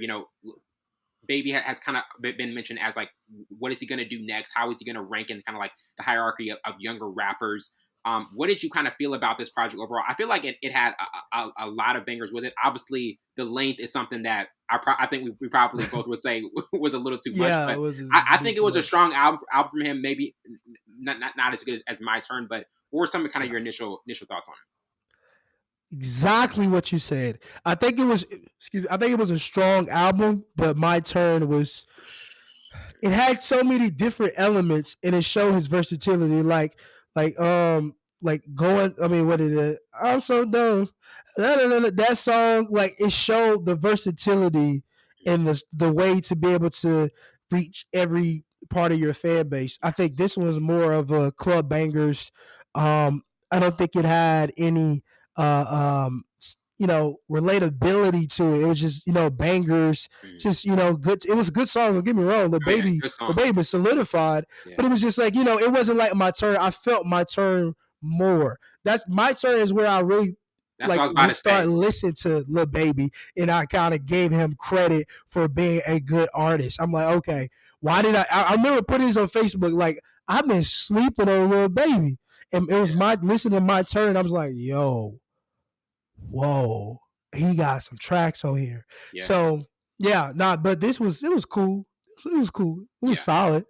Baby has kind of been mentioned as like, what is he going to do next? How is he going to rank in kind of like the hierarchy of younger rappers? What did you kind of feel about this project overall? I feel like it had a lot of bangers with it. Obviously, the length is something that I think we probably both would say was a little too much. But I think it was a strong album from him. Maybe not as good as My Turn, but what were some of kind of your initial thoughts on it? Exactly what you said. I think it was a strong album, but My Turn was. It had so many different elements, and it showed his versatility. Like going. I mean, what is it? I'm so dumb. That song, like, it showed the versatility and the way to be able to reach every part of your fan base. I think this was more of a club bangers. I don't think it had any relatability to it. It was just, bangers, just, good. It was a good song. Don't get me wrong. The baby solidified, but it was just like, it wasn't like My Turn. I felt My Turn more. That's My Turn is where I really start listening to Lil Baby, and I kind of gave him credit for being a good artist. I'm like, okay, why did I remember putting this on Facebook, like, I've been sleeping on Lil Baby, and it was listening to My Turn. I was like, whoa, he got some tracks on here. Yeah. So but it was cool. It was cool. It was solid.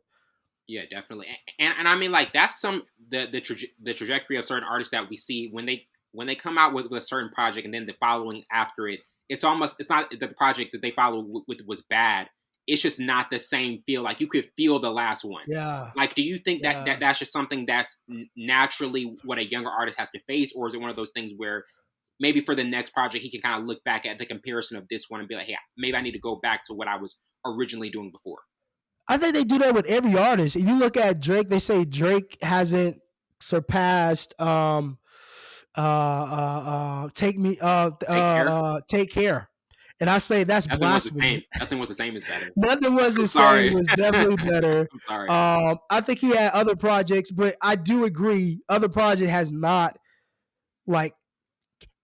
Yeah, definitely. And I mean, like, that's the trajectory of certain artists that we see when they when they come out with a certain project and then the following after it, it's not that the project that they follow with was bad. It's just not the same feel. Like you could feel the last one. Yeah. Like, do you think Yeah. that's just something that's naturally what a younger artist has to face, or is it one of those things where maybe for the next project he can kind of look back at the comparison of this one and be like, hey, maybe I need to go back to what I was originally doing before? I think they do that with every artist. If you look at Drake, they say Drake hasn't surpassed Take Care. And I say that's Nothing was the blasphemy. same. Nothing was the same as better. Nothing was I'm the sorry. same. Was definitely better. I'm sorry. I think he had other projects, but I do agree other project has not like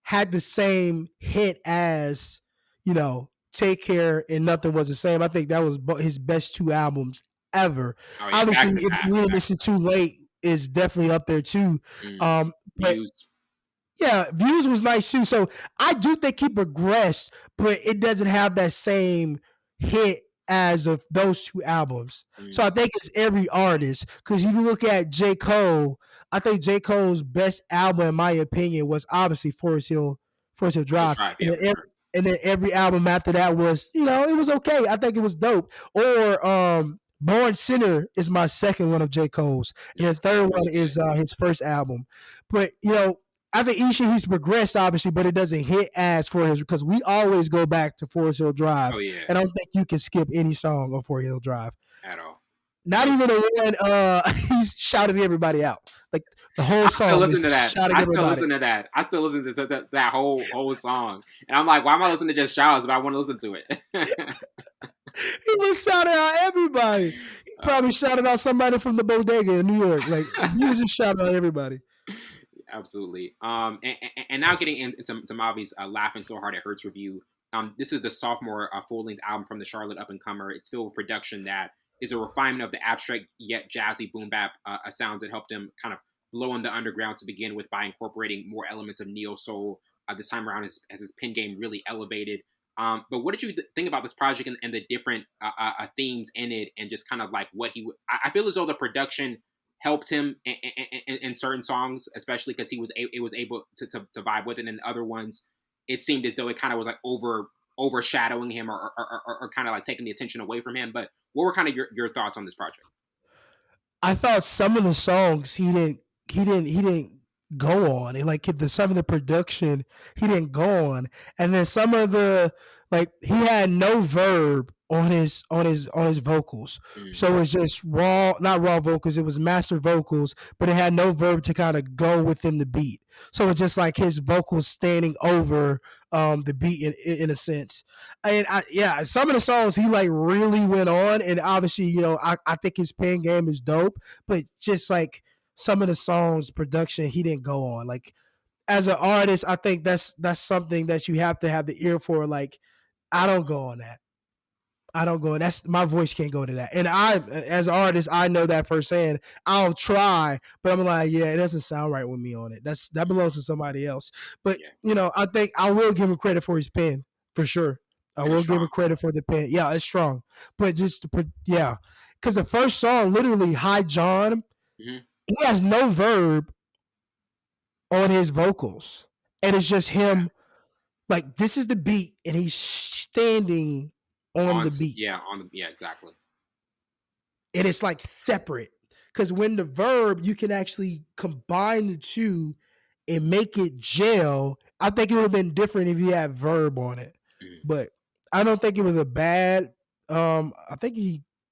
had the same hit as, you know, Take Care and Nothing Was the Same. I think that was his best 2 albums ever. Oh, yeah, Obviously, If We Didn't Miss It Too Late is definitely up there too. But Views. yeah, Views was nice too. So I do think he progressed, but it doesn't have that same hit as of those 2 albums. So I think it's every artist. Because if you look at J. Cole, I think J. Cole's best album, in my opinion, was obviously Forest Hill Drive. And then every album after that was, you know, it was okay. I think it was dope. Or Born Sinner is my second one of J. Cole's. And the third one is his first album. But, you know, I think each year he's progressed, obviously, but it doesn't hit as Forest Hill, because we always go back to Forest Hill Drive. Oh, yeah. And I don't think you can skip any song of Forest Hill Drive. At all. Not even the one he's shouting everybody out. Like the whole song. I still listen to that. I still listen to that whole song. And I'm like, why am I listening to just shouts if I want to listen to it? He was shouting out everybody. He probably shouted out somebody from the bodega in New York. Like he was just shouting out everybody. Absolutely. And now getting into MAVI's Laughing So Hard It Hurts review. This is the sophomore full-length album from the Charlotte up-and-comer. It's filled with production that is a refinement of the abstract yet jazzy boom bap sounds that helped him kind of blow in the underground to begin with by incorporating more elements of neo soul. This time around, as his pen game really elevated. But what did you think about this project and the different themes in it, and just kind of like what I feel as though the production helped him in certain songs, especially because it was able to vibe with it. And in other ones, it seemed as though it kind of was like overshadowing him or kind of like taking the attention away from him. But what were kind of your thoughts on this project? I thought some of the songs he didn't go on. And like some of the production he didn't go on. And then some of the, like, he had no verb on his vocals. So it's just not raw vocals, it was master vocals, but it had no verb to kind of go within the beat. So it's just like his vocals standing over the beat in a sense. And some of the songs he like really went on, and obviously, you know, I think his pen game is dope, but just like some of the songs production he didn't go on. Like as an artist, I think that's something that you have to have the ear for. Like I don't go on that. That's my voice can't go to that. And I, as an artist, I know that firsthand. I'll try, but I'm like, yeah, it doesn't sound right with me on it. That belongs to somebody else. But you know, I think I will give him credit for his pen for sure. I will give him credit for the pen. Yeah, it's strong. But just because the first song, literally, Hi John, he has no verb on his vocals, and it's just him. Like this is the beat, and he's standing on the beat. Yeah, exactly. And it's like separate. Because when the verb, you can actually combine the two and make it gel. I think it would have been different if you had verb on it. But I don't think it was a bad. I think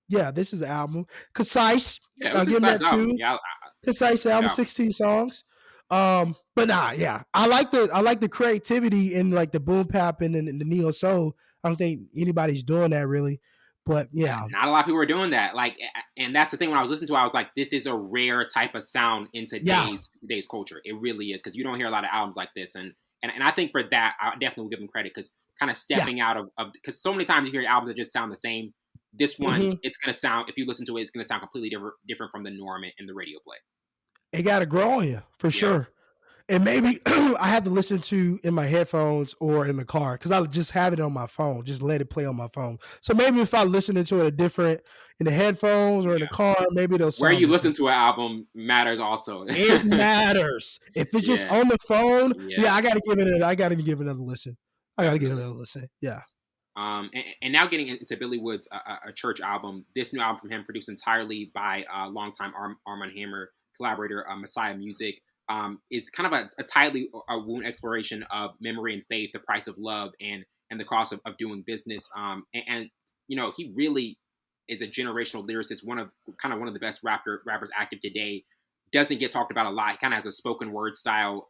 this is an album. Concise. Yeah, I'll give him that too. Yeah, concise album, 16 songs. But I like the creativity in like the boom bap and the neo soul. I don't think anybody's doing that really, but not a lot of people are doing that. Like, and that's the thing. When I was listening to it, I was like, this is a rare type of sound in today's culture. It really is, because you don't hear a lot of albums like this, and I think for that, I definitely will give them credit, because kind of stepping out of because so many times you hear albums that just sound the same. This one, it's gonna sound, if you listen to it, it's gonna sound completely different from the norm in the radio play. It got to grow on you for sure. And maybe I have to listen to in my headphones or in the car because I just have it on my phone. Just let it play on my phone. So maybe if I listen to it different in the headphones or in the Yeah. car, maybe it'll Where sound you different. listen to an album matters also. It matters. If it's just Yeah. on the phone, yeah, Yeah. I gotta give it. I gotta give it another listen. I gotta give it Definitely. another listen. Yeah. And now getting into Billy Wood's a Church album. This new album from him, produced entirely by longtime Arm & Hammer collaborator Messiah Music, is kind of a tightly wound exploration of memory and faith, the price of love, and the cost of doing business. And he really is a generational lyricist, one of the best rappers active today. Doesn't get talked about a lot. He kind of has a spoken word style,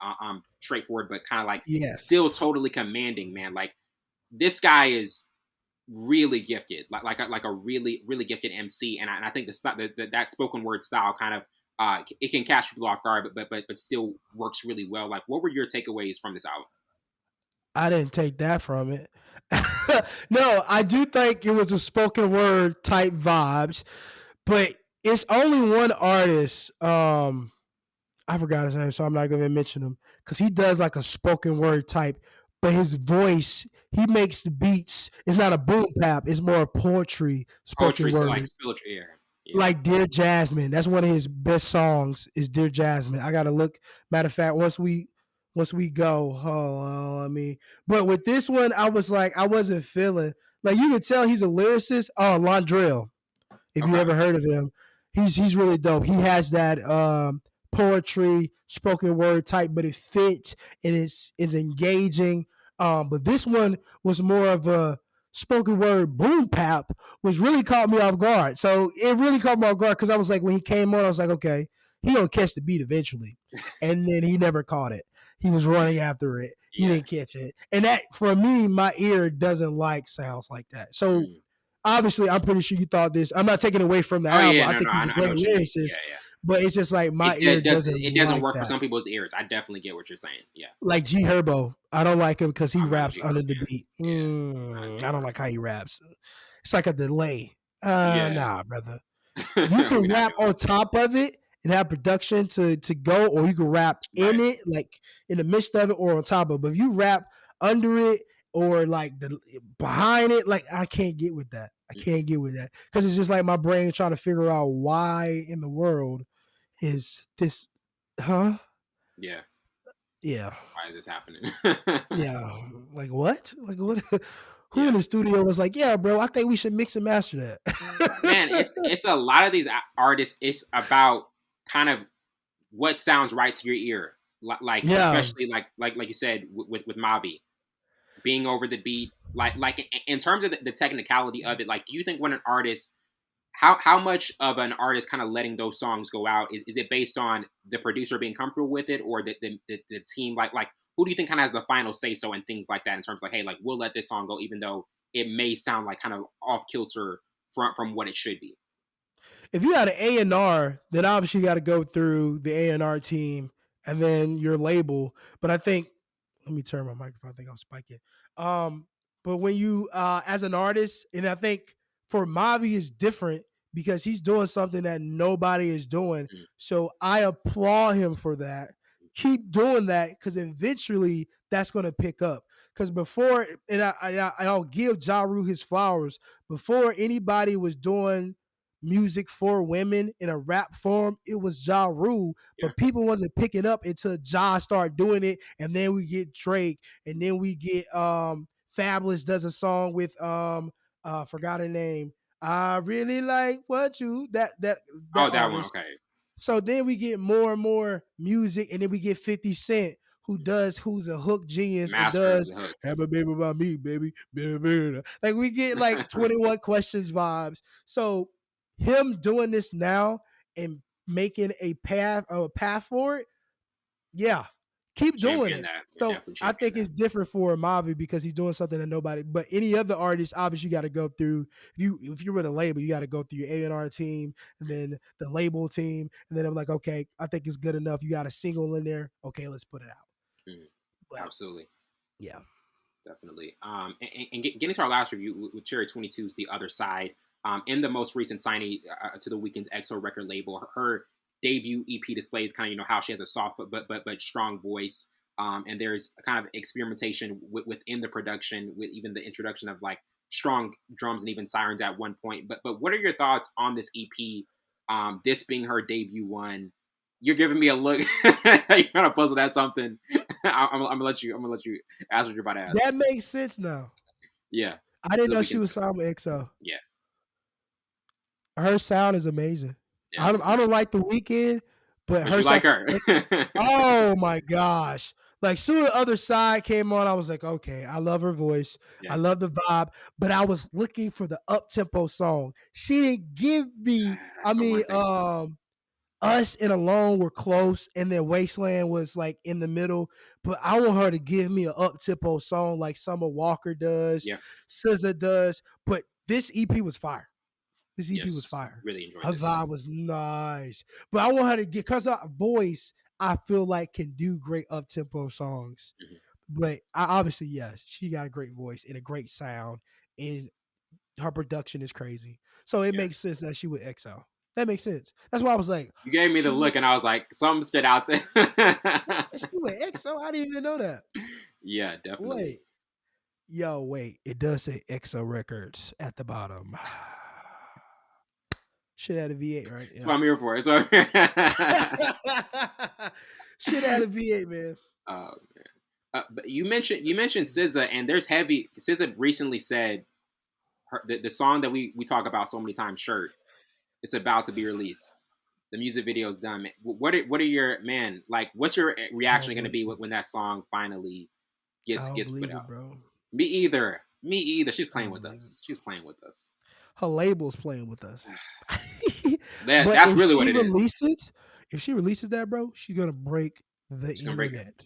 straightforward, but kind of like still Yes. totally commanding, man. Like, this guy is really gifted, like a really gifted MC, and I think that spoken word style kind of it can catch people off guard, but still works really well. Like, what were your takeaways from this album? I didn't take that from it. No, I do think it was a spoken word type vibes, but it's only one artist. I forgot his name, so I'm not going to mention him because he does like a spoken word type, but his voice, he makes the beats. It's not a boom bap. It's more poetry, spoken Poetry, so like word. spiritual air. Yeah. Like Dear Jasmine, that's one of his best songs. Is Dear Jasmine. I gotta look. Matter of fact, once we go, but with this one, I was like, I wasn't feeling like you could tell he's a lyricist. Oh, Londrell, if you Okay. ever heard of him. He's really dope. He has that poetry, spoken word type, but it fits and it's engaging. But this one was more of a spoken word boom pap, which really caught me off guard. So it really caught me off guard because I was like, when he came on, I was like, okay, he gonna catch the beat eventually, and then he never caught it. He was running after it. He Yeah. didn't catch it, and that for me, my ear doesn't like sounds like that. So Mm. obviously, I'm pretty sure you thought this. I'm not taking away from the Oh album. yeah, I no, think he's a I know great what you mean. Yeah, lyricist, yeah. but it's just like my ear It does doesn't it doesn't like work for that. some people's ears. I definitely get what you're saying. Yeah, Like G Herbo, I don't like him because he I'm not a raps G under Herb the fan. beat. Yeah, not a G I don't Herb like how he raps. It's like a delay. fan. Nah, brother. You Yeah, can we're not rap doing on top of it and have production to go, or you can rap it. in Right. it, like in the midst of it, or on top of it. But if you rap under it or like the behind it, like I can't get with that. I can't get with that because it's just like my brain trying to figure out why in the world is this, huh? Yeah. Yeah, Why is this happening? yeah. Like what? Like what? Who in Yeah. the studio was like, yeah, bro? I think we should mix and master Man, that. it's a lot of these artists. It's about kind of what sounds right to your ear, like Yeah. especially like you said with Mavi being over the beat. Like in terms of the technicality of it, like, do you think when an artist, how much of an artist kind of letting those songs go out is it based on the producer being comfortable with it, or the team, like who do you think kind of has the final say so and things like that, in terms of like, hey, like, we'll let this song go even though it may sound like kind of off kilter from what it should be. If you had an A&R, then obviously you got to go through the A&R team and then your label. But I think, let me turn my microphone. I think I'm spiking. Um, but when you, as an artist, and I think for Mavi is different because he's doing something that nobody is doing. Mm. So I applaud him for that. Keep doing that because eventually that's going to pick up. Because before, and I'll give Ja Rule his flowers, before anybody was doing music for women in a rap form, it was Ja Rule, Yeah. but people wasn't picking up until Ja started doing it, and then we get Drake, and then we get Fabulous does a song with forgot her name. I really like what you that Oh, that one. artist. Okay. So then we get more and more music, and then we get 50 Cent, who's a hook genius and Master of does the have hooks. a baby about me, baby, baby, baby. Like we get like 21 questions vibes. So him doing this now and making a path for it, yeah, keep doing Champion it. that. Yeah, So definitely I champion think that. it's different for Mavi because he's doing something that nobody, but any other artist, obviously you got to go through. If you're with a label, you got to go through your A&R team and then the label team, and then I'm like, okay, I think it's good enough. You got a single in there, okay, let's put it out. Mm, But absolutely. yeah, Definitely. And getting to our last review with Chxryy 22's The Other Side. In the most recent signing to the Weeknd's EXO record label, her debut EP displays kind of, how she has a soft but strong voice. And there's a kind of experimentation within the production, with even the introduction of like strong drums and even sirens at one point. But what are your thoughts on this EP? This being her debut one, you're giving me a look. You're kind of puzzled at something. I'm gonna let you ask what you're about to ask. That makes sense now. Yeah, I didn't so know we she can. was signed with EXO. Yeah, Her sound is amazing. yeah. I don't like The Weeknd, but But her you like sound. her. Oh my gosh! Like soon the other side came on, I was like, okay, I love her voice, I Yeah, love the vibe, but I was looking for the up tempo song. She didn't give me. that's I the mean, one thing. Us and Alone were close, and then Wasteland was like in the middle. But I want her to give me an up tempo song like Summer Walker does, Yeah. SZA does. But this EP was fire. This EP was Yes, fire. really enjoyed Her this. vibe was nice. But I want her to get, because her voice, I feel like can do great up tempo songs. Mm-hmm. But obviously, yes, she got a great voice and a great sound, and her production is crazy. So it Yeah. makes sense that she would excel. That makes sense. That's why I was like, You gave me the she look, and I was like, something stood out to. went EXO. I didn't even know that. Yeah, definitely. Wait. It does say EXO Records at the bottom. Shit out of V8, right? That's what I'm here for. That's what I'm here. Shit out of V8, man. Oh man. But you mentioned SZA, and there's heavy. SZA recently said the song that we talk about so many times, "Shirt," it's about to be released. The music video is done. What are your what's your reaction going to be when that song finally I don't gets put believe it, out? bro. Me either. She's I playing don't with believe us. it. She's playing with us. Her label's playing with us. But That's really what it is. If she releases that, bro, she's gonna break the She's gonna break it. internet.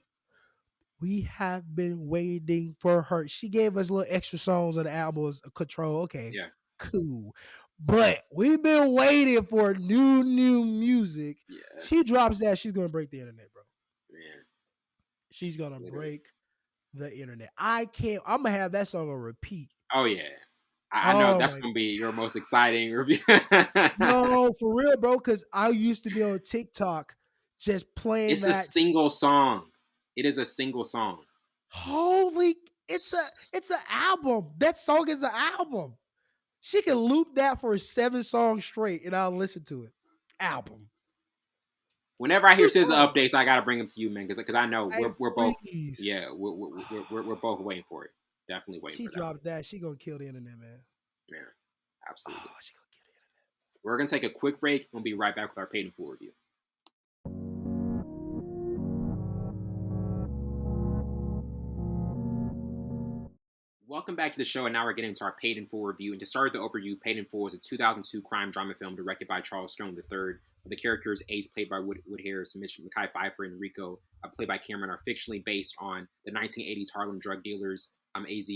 We have been waiting for her. She gave us little extra songs on the album as Control. Okay, Yeah. cool. But we've been waiting for new music. Yeah. She drops that, she's gonna break the internet, bro. Man. She's gonna Literally. break the internet. I'm gonna have that song on repeat. Oh yeah. I know that's gonna be your most exciting review. No, for real, bro. Because I used to be on TikTok just playing It's that. a single song. It is a single song. Holy, it's an album. That song is an album. She can loop that for 7 songs straight, and I'll listen to it. Album. Whenever I hear She's SZA fine. updates, I gotta bring them to you, man, because I know Hey, we're both please. we're both waiting for it. Definitely waiting She for that. dropped that. She gonna kill the internet, man. Yeah, absolutely. Oh, she gonna kill the internet. We're gonna take a quick break. We'll be right back with our paid in full review. Welcome back to the show, and now we're getting to our paid in full review. And to start the overview, Paid in Full is a 2002 crime drama film directed by Charles Stone III. The characters Ace, played by Wood Harris, and Mekhi Phifer and Rico, played by Camron, are fictionally based on the 1980s Harlem drug dealers AZ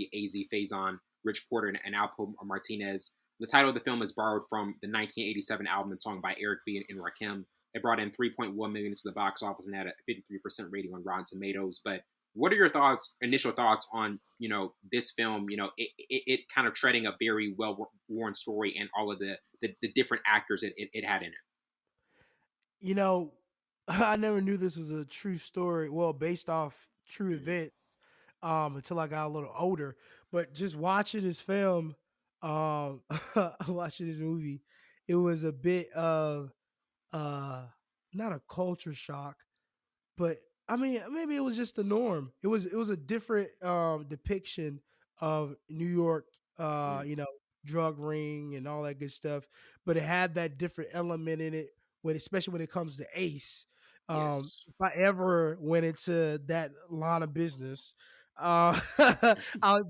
Faison, Rich Porter, and Alpo Martinez. The title of the film is borrowed from the 1987 album and song by Eric B. and Rakim. It brought in $3.1 million to the box office and had a 53% rating on Rotten Tomatoes. But what are your initial thoughts on, this film, it kind of treading a very well-worn story and all of the different actors it had in it? I never knew this was a true story. Well, based off true events, until I got a little older. But just watching this film, watching this movie, it was a bit of not a culture shock, but I mean, maybe it was just the norm. It was a different depiction of New York, Mm. drug ring and all that good stuff. But it had that different element in it especially when it comes to Ace. Yes. If I ever went into that line of business, I'll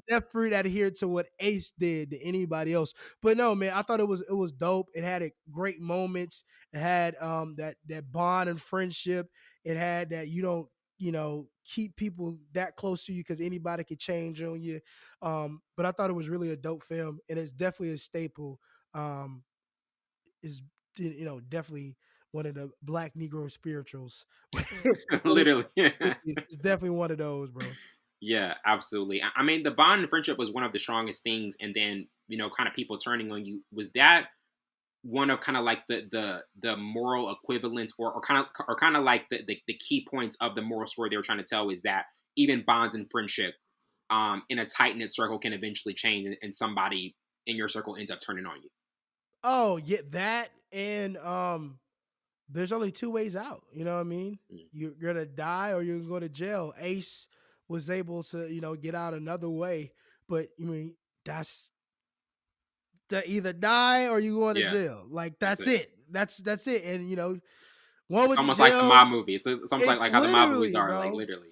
definitely adhere to what Ace did to anybody else. But no, man, I thought it was dope. It had great moments. It had that bond and friendship. It had that you don't keep people that close to you because anybody could change on you. But I thought it was really a dope film, and it's definitely a staple. Is definitely one of the Black Negro spirituals. Literally. It's definitely one of those, bro. Yeah, absolutely. I mean, the bond and friendship was one of the strongest things, and then kind of people turning on you. Was one of kind of like the moral equivalence, or kind of like the key points of the moral story they were trying to tell, is that even bonds and friendship in a tight knit circle can eventually change, and somebody in your circle ends up turning on you. Oh yeah, that and there's only two ways out. You know what I mean? Mm. You're gonna die or you're gonna go to jail. Ace was able to, get out another way, but I mean that's to either die or you going to Yeah, jail. Like that's that's it. it. That's it. And one It's with the almost like the jail, mob movie. It's almost it's like how the mob movies literally, are, like bro. literally.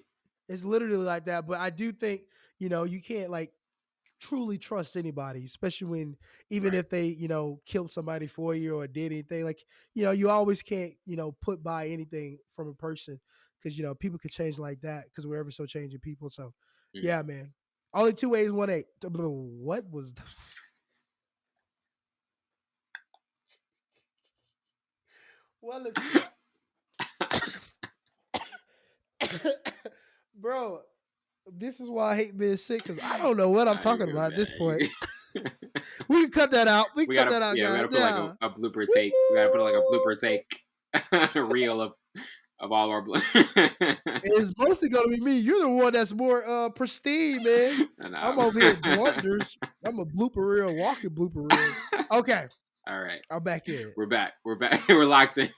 It's literally like that. But I do think, you can't like truly trust anybody, especially when even Right. if they, killed somebody for you or did anything. Like, you always can't, put by anything from a person because people could change like that because we're ever so changing people. So Mm. yeah, man. Only two ways, one eight. What was the Wellington? Bro, this is why I hate being sick because I don't know what I'm Nah, you're talking good, about at this man. point. You We can cut that out. We we can cut gotta, that out, yeah, we guys. gotta put like Yeah. a blooper take. We gotta put like a Woo! blooper take reel of all our. It's mostly gonna be me. You're the one that's more pristine, man. Nah. I'm over here blunders. I'm a blooper reel, walking blooper reel. Okay, All right, I'm back in. we're back. We're back. We're locked in.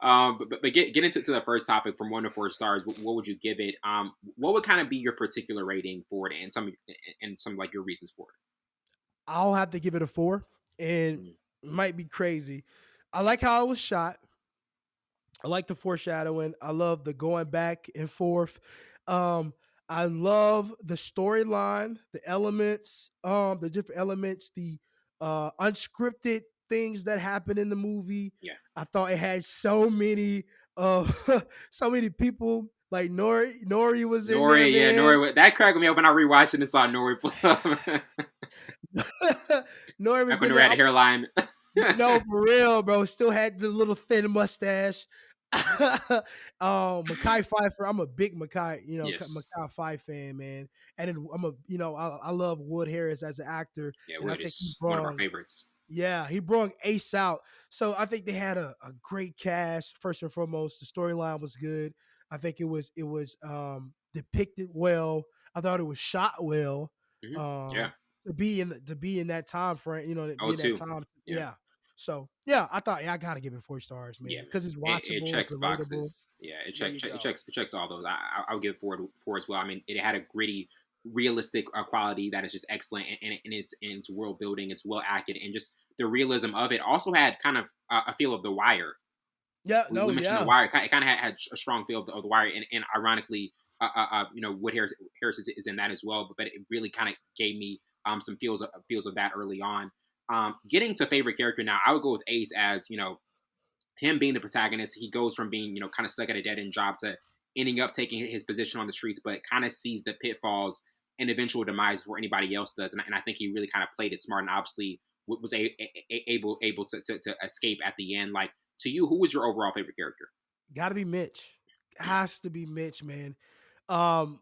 But get into the first topic from 1 to 4 stars. What would you give it? What would kind of be your particular rating for it, and some like your reasons for I'll have to give it a 4, and it? might be crazy. I like how it was shot. I like the foreshadowing. I love the going back and forth. Um, I love the storyline, the elements, the different elements, the unscripted things that happen in the movie. Yeah, I thought it had so many uh so many people. Like Nori was in there, Nori. Yeah, man. Nori. That cracked me up when I rewatched it and saw Nori pull up. Nori Back was when in Nori there. had a hairline. No, for real, bro. Still had the little thin mustache. Mekhi Phifer. I'm a big Mekhi, Yes. Mekhi Phifer fan, man. And then I love Wood Harris as an actor, Yeah, and I Wood think he is one of our brought, favorites. yeah, he brought Ace out. So I think they had a great cast. First and foremost, the storyline was good. I think it was depicted well. I thought it was shot well. Yeah. To be in that time frame, to Oh, be in that two. time. Yeah. Yeah. So yeah, I thought, yeah, I gotta give it 4 stars, Yeah, man, man. because it's It watchable, it's checks relatable. boxes. Yeah, There you go. it checks all those. I'll give it four as well. I mean, it had a gritty, realistic quality that is just excellent, and it's world building. It's well acted, and just the realism of it also had kind of a feel of The Wire. Yeah, We no, mentioned The yeah. Wire. It kind of had a strong feel of The Wire, and ironically, Wood Harris is in that as well. But it really kind of gave me some feels of that early on. Getting to favorite character now, I would go with Ace as him being the protagonist. He goes from being kind of stuck at a dead end job to ending up taking his position on the streets, but kind of sees the pitfalls and eventual demise before anybody else does. And I think he really kind of played it smart, and obviously was able to escape at the end. Like, to you, who was your overall favorite character? Gotta be Mitch. Has to be Mitch, man. Um,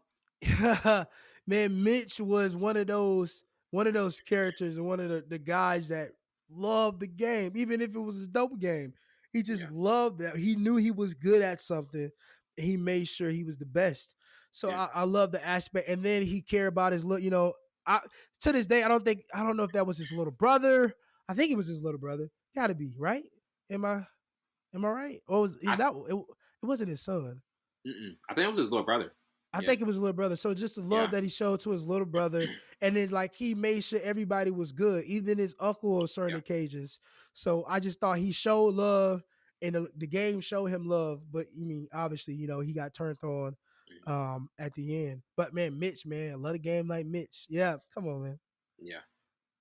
man, Mitch was one of those characters and one of the guys that loved the game, even if it was a dope game. He just Yeah, loved that. He knew he was good at something. And he made sure he was the best. So yeah. I love the aspect. And then he cared about his little, I to this day, I don't know if that was his little brother. I think it was his little brother. Gotta be, right? Am I am I right? Or he's I not it wasn't his son. I think it was his little brother. I Yeah, think it was little brother. So just the love yeah, that he showed to his little brother, and then like he made sure everybody was good, even his uncle on certain yeah. occasions. So I just thought he showed love, and the game showed him love. But you mean obviously, he got turned on Mhm. at the end. But man, Mitch, man, I love a game like Mitch. Yeah, come on, man. Yeah.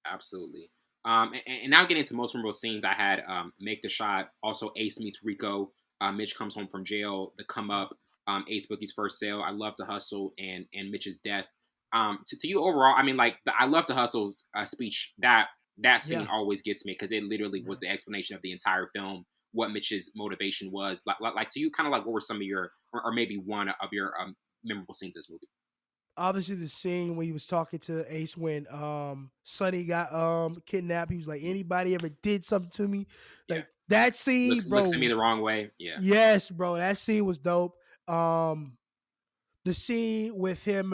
Absolutely. And now getting into most memorable scenes, I had Make the Shot, also Ace meets Rico, Mitch comes home from jail, the come Yep. up, Ace Bookie's first sale, I Love to Hustle, and Mitch's death. To you overall, I mean, like I Love to Hustle's speech, that scene Yeah. always gets me because it literally Yeah. was the explanation of the entire film, what Mitch's motivation was. Like to you, kind of like what were some of your, or maybe one of your memorable scenes in this movie? Obviously the scene when he was talking to Ace when Sonny got kidnapped. He was like, anybody ever did something to me? Yeah. Like that scene, Looks at me bro. the wrong way. Yeah. Yes, bro. That scene was dope. The scene with him,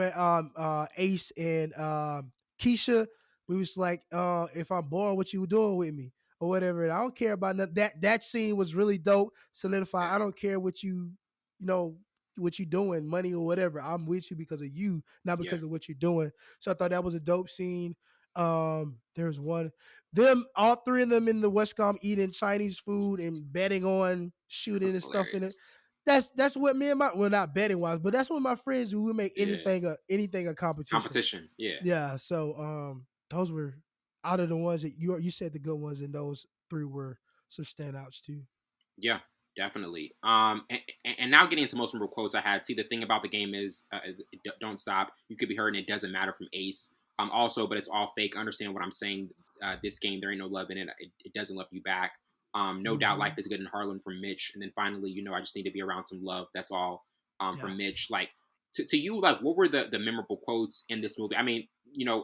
Ace and Keisha, we was like, if I'm born, what you doing with me or whatever. And I don't care about nothing. That scene was really dope. Solidify. Yeah. I don't care you know, what you doing, money or whatever. I'm with you because of you, not Yeah. because of what you're doing. So I thought that was a dope scene. There's one, them, all three of them in the Westcom eating Chinese food and betting on shooting That's and stuff in it. hilarious. That's what me and my, well, not betting wise, but that's what my friends do. We make Yeah. anything a competition. Competition. Yeah. Yeah. So those were out of the ones that you said the good ones, and those three were some standouts too. Yeah, definitely. And now getting into most memorable quotes I had. See, the thing about the game is, don't stop. You could be hurt, and it doesn't matter from Ace. Also, but it's all fake. Understand what I'm saying. This game, there ain't no love in it. It doesn't love you back. No doubt, life Mm-hmm. is good in Harlem from Mitch. And then finally, I just need to be around some love. That's all. Yeah. From Mitch. Like to you, like what were the memorable quotes in this movie? I mean,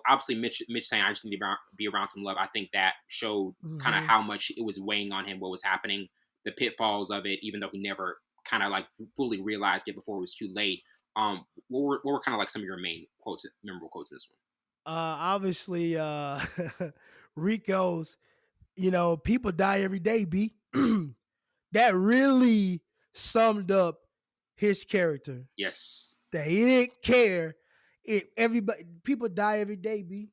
obviously Mitch saying I just need to be around some love. I think that showed kind of Mm-hmm. how much it was weighing on him, what was happening, the pitfalls of it, even though he never kind of like fully realized it before it was too late. What were kind of like some of your main quotes, memorable quotes in this one? Obviously, Rico's. People die every day. B. That really summed up his character. Yes. That he didn't care if everybody, people die every day. B.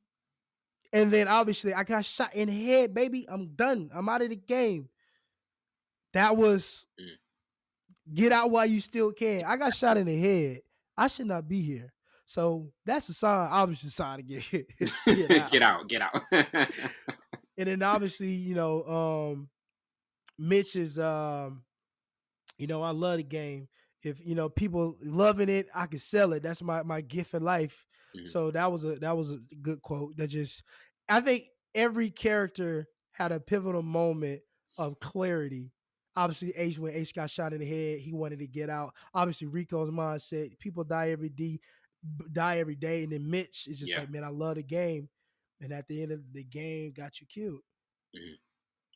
And then obviously I got shot in the head, baby. I'm done. I'm out of the game. That was Mm. get out while you still can. I got shot in the head. I should not be here. So that's a sign, obviously, sign to get out. Get out, get out. And then obviously, Mitch is I love the game. If people loving it, I can sell it. That's my gift in life. Mhm. So that was a good quote. That just, I think every character had a pivotal moment of clarity. Obviously, Ace, when Ace got shot in the head, he wanted to get out. Obviously, Rico's mindset: people die every day, and then Mitch is just Yeah. like, man, I love the game, and at the end of the game, got you killed. Mhm.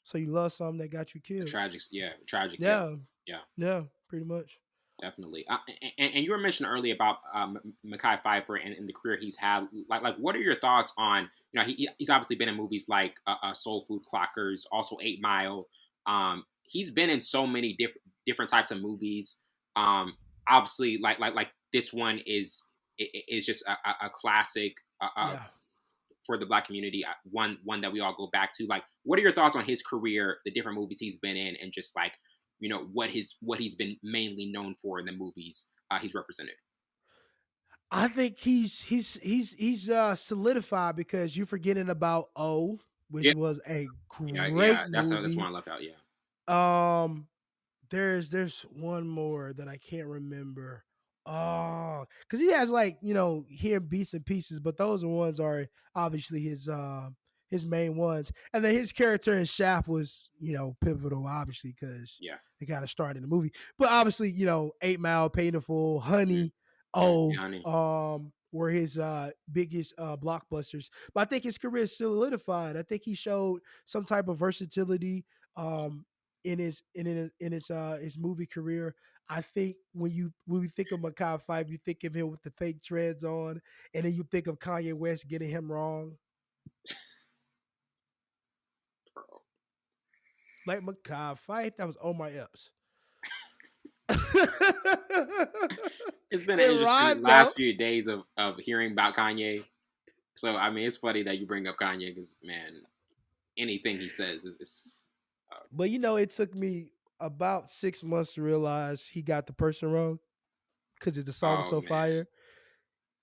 So you love something that got you A killed. tragic, yeah, tragic tale. Yeah, Yeah. yeah, pretty much. Definitely. And you were mentioning earlier about Mekhi Phifer and the career he's had. Like, what are your thoughts on? He's obviously been in movies like Soul Food Clockers, also 8 Mile. He's been in so many different types of movies. Um, Obviously, like this one is just a classic Yeah. for the Black community. One that we all go back to. Like, what are your thoughts on his career, the different movies he's been in, and just like what he's been mainly known for in the movies he's represented. I think he's solidified because you're forgetting about O, which Yeah, was a yeah. great That's one movie. I left out. Yeah, Um, there's one more that I can't remember. Oh, because he has like here beats and pieces, but those ones are obviously his main ones. And then his character in Shaft was pivotal, obviously, because yeah. they kind of started the movie. But obviously, 8 Mile, Painful, Honey, Yeah, Oh, honey. were his biggest blockbusters. But I think his career is solidified. I think he showed some type of versatility. In his movie career. I think when we think of Mekhi Phifer, you think of him with the fake dreads on, and then you think of Kanye West getting him wrong. Bro. Like Mekhi Phifer, that was Omar Epps. It's been an It interesting rhymed though. last few days of hearing about Kanye. So I mean, it's funny that you bring up Kanye because man, anything he says is But it took me about 6 months to realize he got the person wrong because the song was oh so man. fire.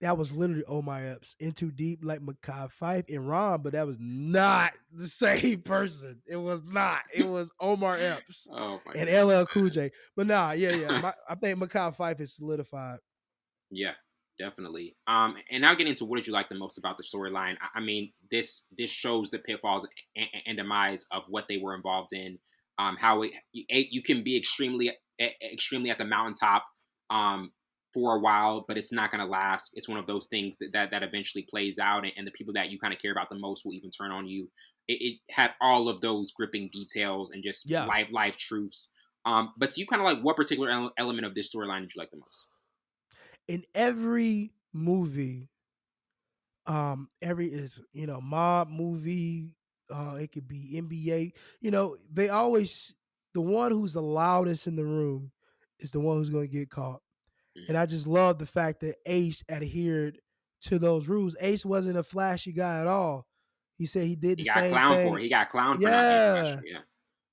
That was literally Omar Epps. In Too Deep, like Mekhi Phifer and Ron, but that was not the same person. It was not. It was Omar Epps Oh my and goodness, LL Cool J. But nah, yeah. I think Mekhi Phifer is solidified. yeah, definitely. And now getting into what did you like the most about the storyline? I mean, this shows the pitfalls and demise of what they were involved in. How you can be extremely at the mountaintop, um, for a while, but it's not going to last. It's one of those things that eventually plays out, and the people that you kind of care about the most will even turn on you. It had all of those gripping details and just Yeah. life truths. But so you kind of like, what particular element of this storyline did you like the most? In every movie, every is mob movie, it could be NBA. They always, the one who's the loudest in the room is the one who's going to get caught. And Mhm. I just love the fact that Ace adhered to those rules. Ace wasn't a flashy guy at all. He said he did the He got same clowned for it. thing. He got clowned for not being Yeah. flashy. Yeah.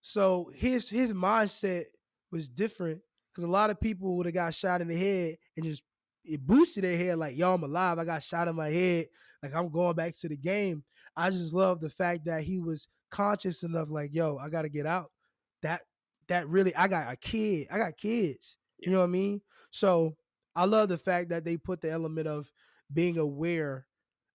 So his mindset was different because a lot of people would have got shot in the head and just it boosted their head like, yo, I'm alive. I got shot in my head. Like I'm going back to the game. I just love the fact that he was conscious enough, like, yo, I gotta get out. That that really, I got a kid. I got kids. Yeah. You know what I mean? So I love the fact that they put the element of being aware.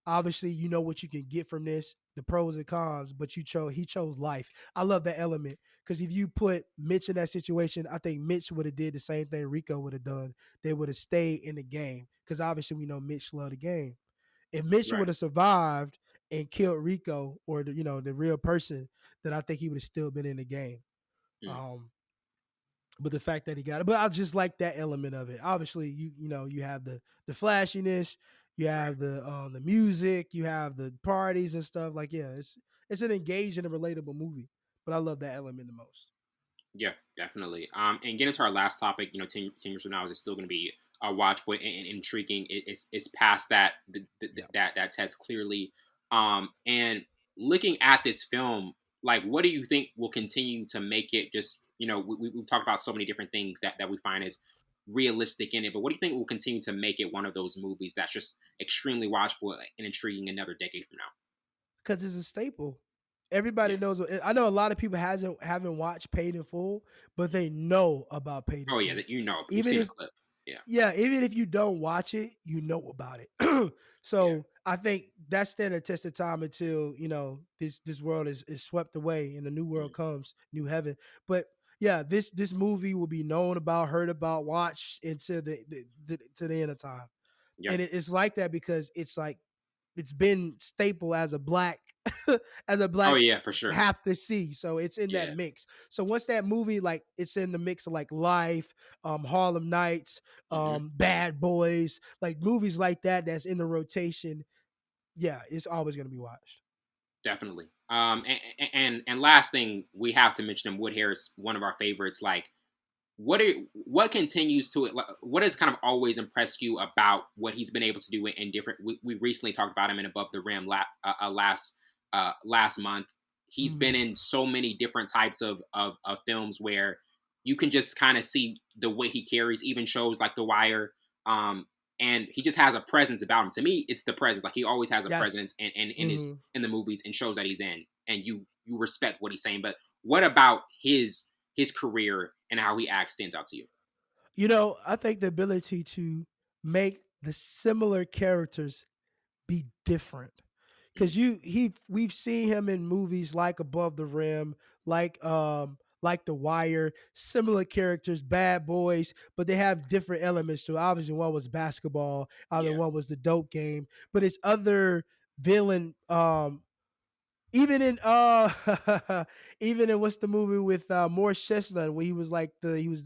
Obviously, you know what you can get from this, the pros and cons, but he chose life. I love that element because if you put Mitch in that situation, I think Mitch would have did the same thing Rico would have done. They would have stayed in the game because obviously we know Mitch loved the game. If Mitch Right. would have survived and killed Rico or the real person, then I think he would have still been in the game. Mm. But the fact that he got it, but I just like that element of it. Obviously, you have the flashiness, you Right. have the music, you have the parties and stuff. Like, yeah, it's an engaging and relatable movie. But I love that element the most. Yeah, definitely. And getting to our last topic, 10 years from now, is it still going to be watchable and intriguing? It's past that Yeah. that test clearly. And looking at this film, like, what do you think will continue to make it just, we've talked about so many different things that we find as realistic in it, but what do you think will continue to make it one of those movies that's just extremely watchable and intriguing another decade from now? Because it's a staple. Everybody Yeah. knows. I know a lot of people haven't watched Paid in Full, but they know about Paid in Oh yeah, Full. you've Even seen a if clip. Yeah. Yeah, even if you don't watch it, you know about it. Yeah. So I think that's standing the test of time until this world is swept away and the new world Mhm. comes, new heaven. But yeah, this movie will be known about, heard about, watched until to the end of time. Yeah. And it's like that because it's been staple as a black as a Oh black yeah, for sure. have to see. So it's in that Yeah. mix. So once that movie, like, it's in the mix of like Life, Harlem Nights, Hmm. Bad Boys, like movies like that's in the rotation. Yeah, it's always gonna be watched. Definitely. And last thing we have to mention him. Wood Harris, one of our favorites. Like, what continues to it? What has kind of always impressed you about what he's been able to do in different? We recently talked about him in Above the Rim last month. He's been Mhm. in so many different types of films where you can just kind of see the way he carries, even shows like The Wire. Um, and he just has a presence about him. To me, it's the presence. Like, he always has a Yes. presence in his Hmm. in the movies and shows that he's in, and you respect what he's saying. But what about his career and how he acts stands out to you? I think the ability to make the similar characters be different. Mm. Cause we've seen him in movies like Above the Rim, like The Wire, similar characters, bad boys, but they have different elements to it. Obviously, one was basketball, other Yeah. one was the dope game, but it's other villain. Even in even in what's the movie with Morris Chestnut where he was like he's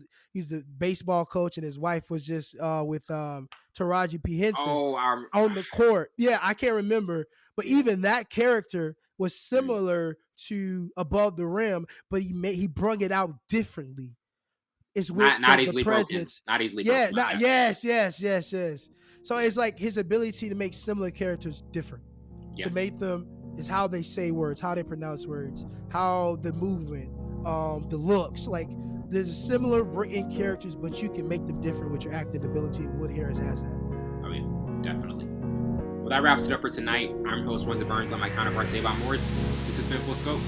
the baseball coach and his wife was just with Taraji P Henson Oh, on the court. Yeah, I can't remember, but yeah. even that character was Mm. similar to Above the Rim, but he brung it out differently. It's with Not the easily broken. presence. Not easily Yeah, broken. not yes, yes, yes, yes. So Yeah. it's like his ability to make similar characters different, to Yeah. make them is how they say words, how they pronounce words, how the movement, the looks. Like there's similar written characters, but you can make them different with your acting ability. And Wood Harris has that. Oh yeah. Definitely. Well, that wraps it up for tonight. I'm your host, Wendy Burns. Let my counterpart say about Morris. This has been Full Scope.